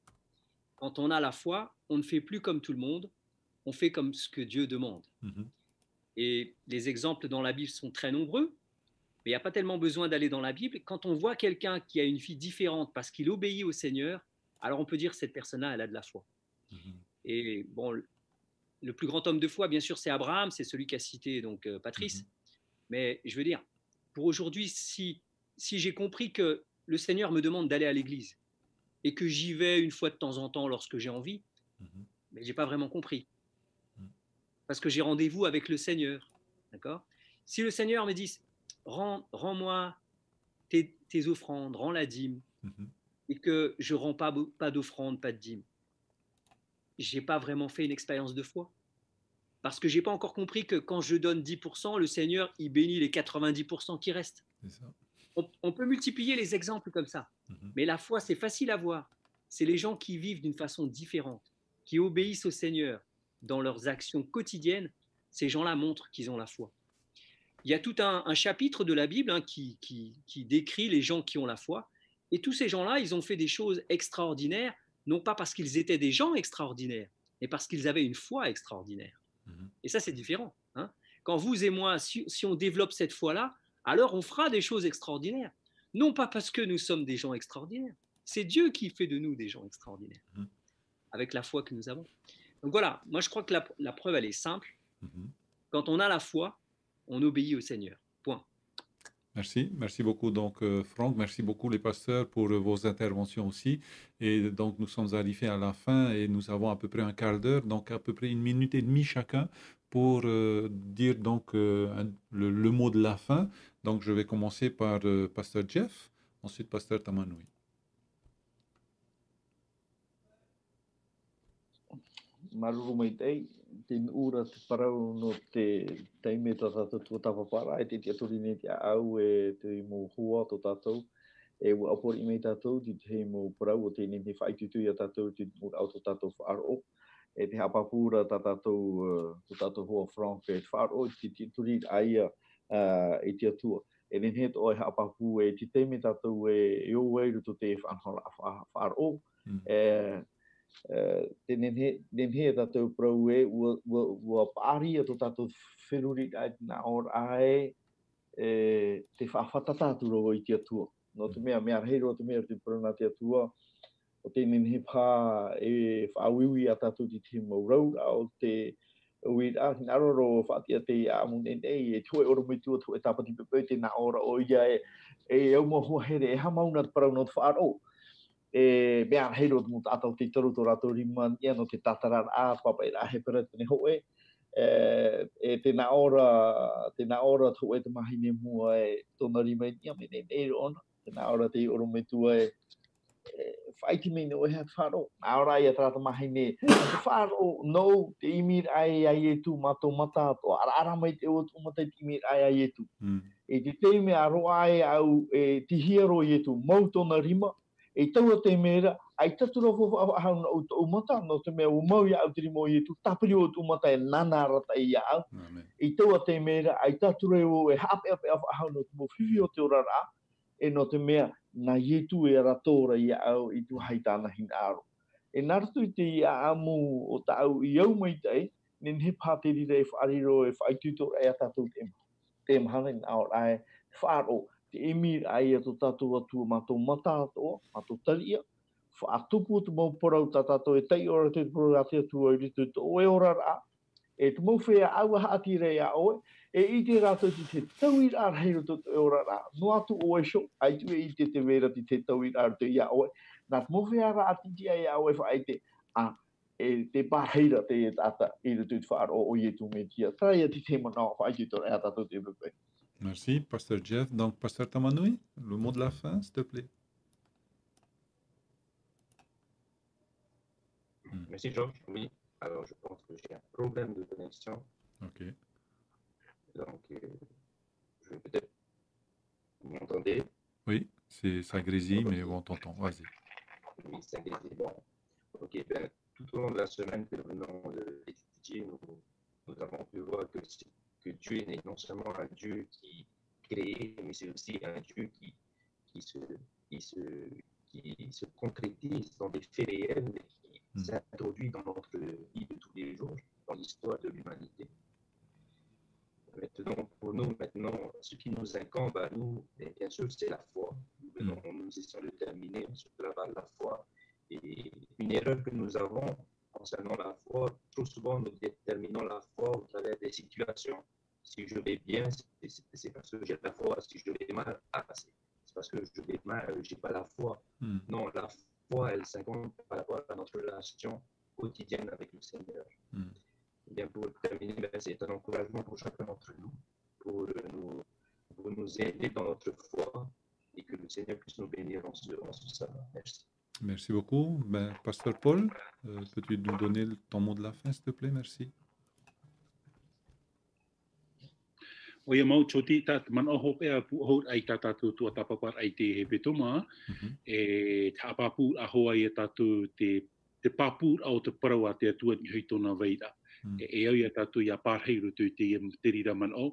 Quand on a la foi, on ne fait plus comme tout le monde, on fait comme ce que Dieu demande. Et les exemples dans la Bible sont très nombreux, mais il n'y a pas tellement besoin d'aller dans la Bible. Quand on voit quelqu'un qui a une vie différente parce qu'il obéit au Seigneur, alors on peut dire que cette personne-là, elle a de la foi. Et bon, le plus grand homme de foi, bien sûr, c'est Abraham, c'est celui qu'a cité donc Patrice. Mais je veux dire, pour aujourd'hui, si j'ai compris que le Seigneur me demande d'aller à l'église et que j'y vais une fois de temps en temps lorsque j'ai envie, mais je n'ai pas vraiment compris. Parce que j'ai rendez-vous avec le Seigneur. D'accord ? Si le Seigneur me dit, rends-moi tes offrandes, rends la dîme, et que je ne rends pas d'offrande, pas de dîme, je n'ai pas vraiment fait une expérience de foi. Parce que je n'ai pas encore compris que quand je donne 10%, le Seigneur, il bénit les 90% qui restent. Ça. On peut multiplier les exemples comme ça. Mais la foi, c'est facile à voir. C'est les gens qui vivent d'une façon différente, qui obéissent au Seigneur dans leurs actions quotidiennes. ces gens-là montrent qu'ils ont la foi. Il y a tout un chapitre de la Bible qui décrit les gens qui ont la foi. Et tous ces gens-là, ils ont fait des choses extraordinaires, non pas parce qu'ils étaient des gens extraordinaires, mais parce qu'ils avaient une foi extraordinaire. Et ça, c'est différent. Quand vous et moi, si on développe cette foi-là, alors on fera des choses extraordinaires. Non pas parce que nous sommes des gens extraordinaires, c'est Dieu qui fait de nous des gens extraordinaires, avec la foi que nous avons. Donc voilà, moi je crois que la preuve, elle est simple. Quand on a la foi, on obéit au Seigneur. Point. Merci beaucoup donc Franck, merci beaucoup les pasteurs pour vos interventions aussi. Et donc nous sommes arrivés à la fin et nous avons à peu près un quart d'heure, donc à peu près 1 minute et demie chacun pour dire donc le mot de la fin. Donc je vais commencer par pasteur Jeff, ensuite pasteur Tamanui. Maruru mai tei, tin ura te parau no te teime tātou tua tapapara, e te tiaturine te au e te mo hua to tātou, e ua apori mei tātou, te mo parau o te ne te whaitutu ia tātou, te mo au to tātou whaaro, e te hapapura tātou hua Frank, e whaaro, te tiaturine aia e te atua. E nen he to e hapapu e te teime tātou e o weiru to te whaaro, te nen he tātou prau e ua pāri a tō tātou whenuri ai nā ora ai te whawhata tātou rau i te atua. No te mea reiro te mea te prau nā te atua, o te nen he pā e whaawiwi a tātou ti te maurau o te ui a hina roro whaatia te amu nenei e tue oro mitua tue tāpati pepe te nā ora o ia e au mahua here e hamauna te prau no te whaaro. E mea heiro mo tātou te toru tō rātou rima nia no te tātarara a papa e rahe pera tene hoe. E tēnā ora tō e te mahine mua e tōna rima nia me nei rona. Tēnā ora te oro me tua e whaiti me no e hea te whāro. Nā ora ia tātou mahine. Te whāro no te imir ai e tu mato mata to ara mai te o tu mata te imir ai e tu. E te teime aro ai au e te hiero e tu mau tōna rima. E taua te mera, ai tatura hauna o tō umata, no te mea o mau ia au te rimo i tu, tapiri o tō umata e nana rata i au. E taua te mera, ai tatura o e hape hauna o tō whiwhi o te orara, e no te mea, na ietu e ratora i au i tu haitana hin aro. E naratu i te ia amu o tau i au mai tei, nen he pāteri rei whaariro e whaituto e a tātou te mahana in au ai whaaro. Te emir ai a tō tātou atua mātou matātoa, mātou taria, whaatupu te mau porau tātou e tei ora te porau ati atua i ritu tō e ora rā, e te mau whea aua haati rei a oe, e i te rātou te tauir ar heiro tō e ora rā, no atu oe sho, ai tu e i te vera te tauir ar te ia oe, nā te mau whea rā ati tia ia oe whaai te, te pārheira te e tāta i ritu te whaaro o i e tu me tia, trai ati te mana o whaai te tō e a tātou te pepe. Merci, pasteur Jeff. Donc, pasteur Tamanui, le mot de la fin, s'il te plaît. Merci, Georges. Oui, alors je pense que j'ai un problème de connexion. Ok. Donc, je vais peut-être... Vous m'entendez? Oui, ça grésille, mais on t'entend. Vas-y. Oui, ça grésille. Bon. Ok, ben, tout au long de la semaine que nous venons d'étudier, nous avons pu voir que Dieu n'est non seulement un Dieu qui crée, mais c'est aussi un Dieu qui se concrétise dans des faits réels et qui s'introduit dans notre vie de tous les jours, dans l'histoire de l'humanité. Maintenant, pour nous, ce qui nous incombe à nous, bien sûr, c'est la foi. Nous essayons de terminer sur la base de la foi. Et une erreur que nous avons concernant la foi, trop souvent nous déterminons la foi au travers des situations. Si je vais bien, c'est parce que j'ai la foi. Si je vais mal, c'est parce que je vais mal, je n'ai pas la foi. Non, la foi, elle s'incombre par rapport à notre relation quotidienne avec le Seigneur. Et bien, pour terminer, c'est un encouragement pour chacun d'entre nous, pour nous aider dans notre foi et que le Seigneur puisse nous bénir en ce sabbat. Merci. Merci beaucoup. Pasteur Paul, peux-tu nous donner ton mot de la fin, s'il te plaît? Merci. O ia mau choti tat man oho pe pu ho ai tatatu tu tapapar ai te he petoma e tapapu a hoa ia tatu te papu au te parau te atu i tona veida e au ia tātou ia pārhei roto i te terira man o.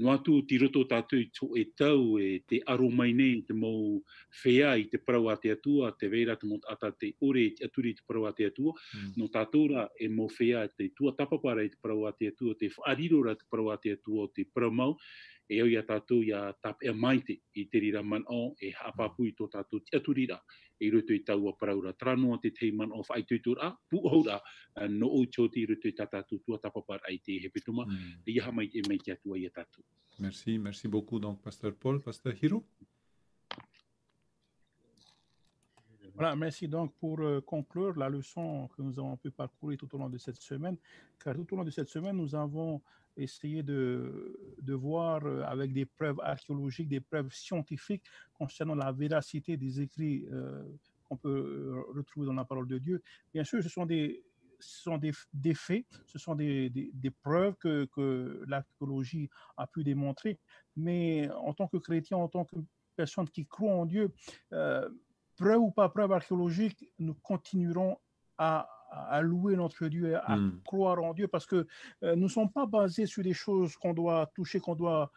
No atu ti roto tātou i tō e tau e te aro mai nei te mau whea i te parau a te atua, te veira te mot ata te ore te aturi te parau a te atua, no tātou ra e mau whea te tua tapapara i te parau a te atua, te whaariro ra te parau a te atua o te parau mau, e au ia tātou ia tap e maite i te rira man o e hapapu i tō tātou te aturi ra i roto i tau a parau ra. Tranoa te te man o whaituitur a, puhau ra, no o choti i roto i tātou tua tapapara i te hepetuma, e iha mai e mai te atua i a tātou. Merci, merci beaucoup, donc, Pasteur Paul. Pasteur Hiro? Voilà, merci donc pour conclure la leçon que nous avons pu parcourir tout au long de cette semaine, car tout au long de cette semaine, nous avons essayé de voir avec des preuves archéologiques, des preuves scientifiques concernant la véracité des écrits qu'on peut retrouver dans la parole de Dieu. Bien sûr, ce sont des faits, ce sont des preuves que l'archéologie a pu démontrer, mais en tant que chrétien, en tant que personne qui croit en Dieu, preuve ou pas preuve archéologique, nous continuerons à louer notre Dieu et à croire en Dieu parce que nous ne sommes pas basés sur des choses qu'on doit toucher, qu'on doit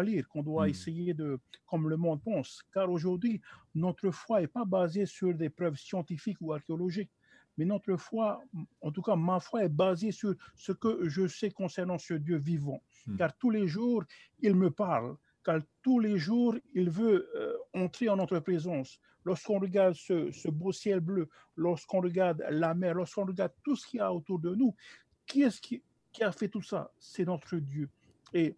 lire, qu'on doit essayer de, comme le monde pense. Car aujourd'hui, notre foi n'est pas basée sur des preuves scientifiques ou archéologiques. Mais notre foi, en tout cas ma foi, est basée sur ce que je sais concernant ce Dieu vivant. Car tous les jours, il me parle. Car tous les jours, il veut entrer en notre présence. Lorsqu'on regarde ce beau ciel bleu, lorsqu'on regarde la mer, lorsqu'on regarde tout ce qu'il y a autour de nous, qui est-ce qui a fait tout ça? C'est notre Dieu. Et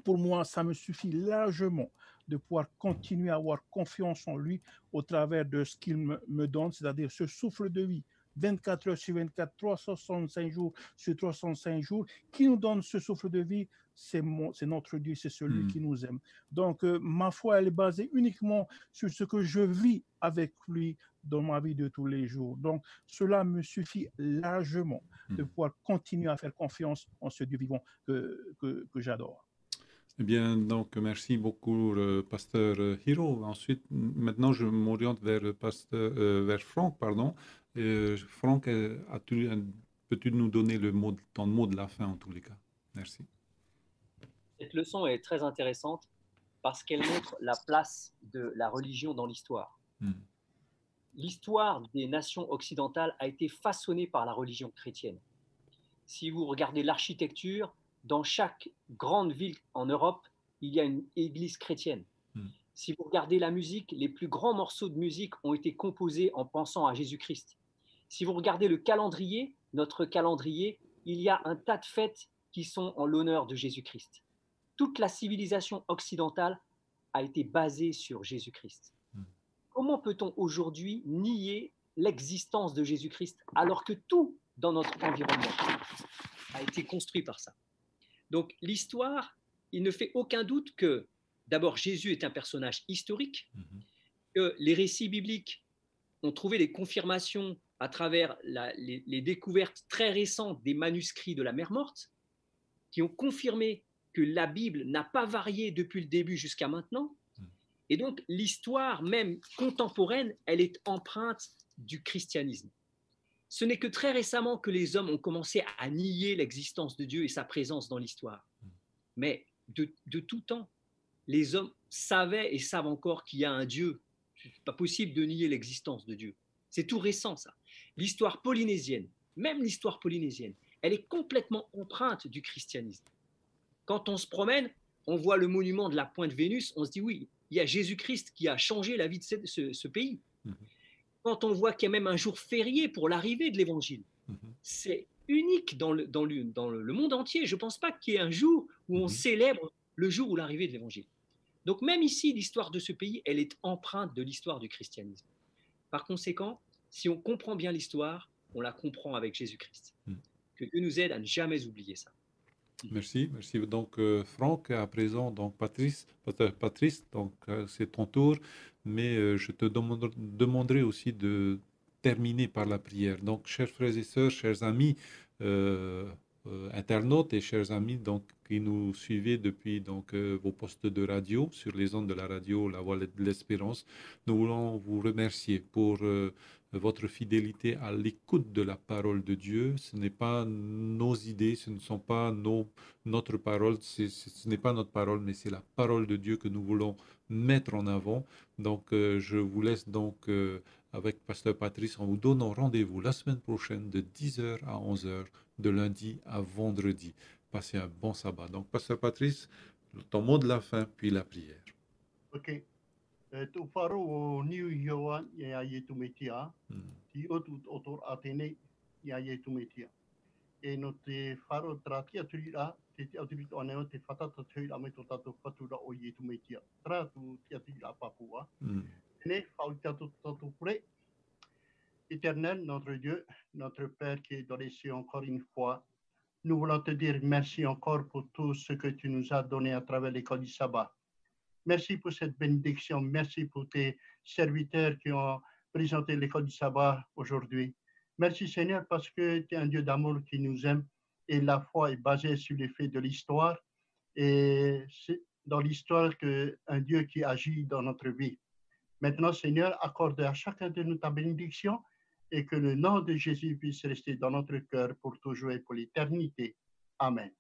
pour moi, ça me suffit largement de pouvoir continuer à avoir confiance en lui au travers de ce qu'il me donne, c'est-à-dire ce souffle de vie, 24 heures sur 24, 365 jours sur 365 jours, qui nous donne ce souffle de vie, c'est notre Dieu, c'est celui qui nous aime. Donc, ma foi, elle est basée uniquement sur ce que je vis avec lui dans ma vie de tous les jours. Donc, cela me suffit largement de pouvoir continuer à faire confiance en ce Dieu vivant que j'adore. Eh bien, donc, merci beaucoup, Pasteur Hiro. Ensuite, maintenant, je m'oriente vers Franck, pardon. Franck, peux-tu nous donner ton mot de la fin, en tous les cas? Merci. Cette leçon est très intéressante parce qu'elle montre la place de la religion dans l'histoire. L'histoire des nations occidentales a été façonnée par la religion chrétienne. Si vous regardez l'architecture, dans chaque grande ville en Europe, il y a une église chrétienne. Si vous regardez la musique, les plus grands morceaux de musique ont été composés en pensant à Jésus-Christ. Si vous regardez le calendrier, notre calendrier, il y a un tas de fêtes qui sont en l'honneur de Jésus-Christ. Toute la civilisation occidentale a été basée sur Jésus-Christ. Comment peut-on aujourd'hui nier l'existence de Jésus-Christ alors que tout dans notre environnement a été construit par ça? Donc l'histoire, il ne fait aucun doute que d'abord Jésus est un personnage historique, que les récits bibliques ont trouvé des confirmations à travers les découvertes très récentes des manuscrits de la Mer Morte, qui ont confirmé que la Bible n'a pas varié depuis le début jusqu'à maintenant. Et donc l'histoire même contemporaine, elle est empreinte du christianisme. Ce n'est que très récemment que les hommes ont commencé à nier l'existence de Dieu et sa présence dans l'histoire. Mais de tout temps, les hommes savaient et savent encore qu'il y a un Dieu. Ce n'est pas possible de nier l'existence de Dieu. C'est tout récent, ça. L'histoire polynésienne, même l'histoire polynésienne, elle est complètement empreinte du christianisme. Quand on se promène, on voit le monument de la Pointe Vénus, on se dit oui, il y a Jésus-Christ qui a changé la vie de ce pays. Quand on voit qu'il y a même un jour férié pour l'arrivée de l'Évangile, c'est unique dans le monde entier. Je ne pense pas qu'il y ait un jour où on célèbre le jour où l'arrivée de l'Évangile. Donc même ici, l'histoire de ce pays, elle est empreinte de l'histoire du christianisme. Par conséquent, si on comprend bien l'histoire, on la comprend avec Jésus-Christ. Que Dieu nous aide à ne jamais oublier ça. Merci. Donc, Franck, à présent, donc Patrice, donc c'est ton tour, mais je te demanderai aussi de terminer par la prière. Donc, chers frères et sœurs, chers amis, internautes et chers amis donc, qui nous suivez depuis donc, vos postes de radio, sur les ondes de la radio La Voix de l'Espérance, nous voulons vous remercier pour votre fidélité à l'écoute de la parole de Dieu. Ce n'est pas nos idées, ce ne sont pas notre parole, ce n'est pas notre parole, mais c'est la parole de Dieu que nous voulons mettre en avant. Donc, je vous laisse donc avec Pasteur Patrice en vous donnant rendez-vous la semaine prochaine de 10h à 11h, de lundi à vendredi. Passez un bon sabbat. Donc, Pasteur Patrice, ton mot de la fin, puis la prière. Ok. Tu wharo o niu ioa i a ietu metia, ti otu otor atene i a ietu metia. E no te wharo tratia turi a, te aturi to aneo te whatata turi a me to tato whatura o ietu metia. Tratu te aturi a Papua. Ne whau tato tato pure. Éternel, notre Dieu, notre Père qui est dans les cieux encore une fois, nous voulons te dire merci encore pour tout ce que tu nous as donné à travers l'école du sabbat. Merci pour cette bénédiction. Merci pour tes serviteurs qui ont présenté l'école du sabbat aujourd'hui. Merci Seigneur parce que tu es un Dieu d'amour qui nous aime et la foi est basée sur les faits de l'histoire. Et c'est dans l'histoire qu'un Dieu qui agit dans notre vie. Maintenant, Seigneur, accorde à chacun de nous ta bénédiction et que le nom de Jésus puisse rester dans notre cœur pour toujours et pour l'éternité. Amen.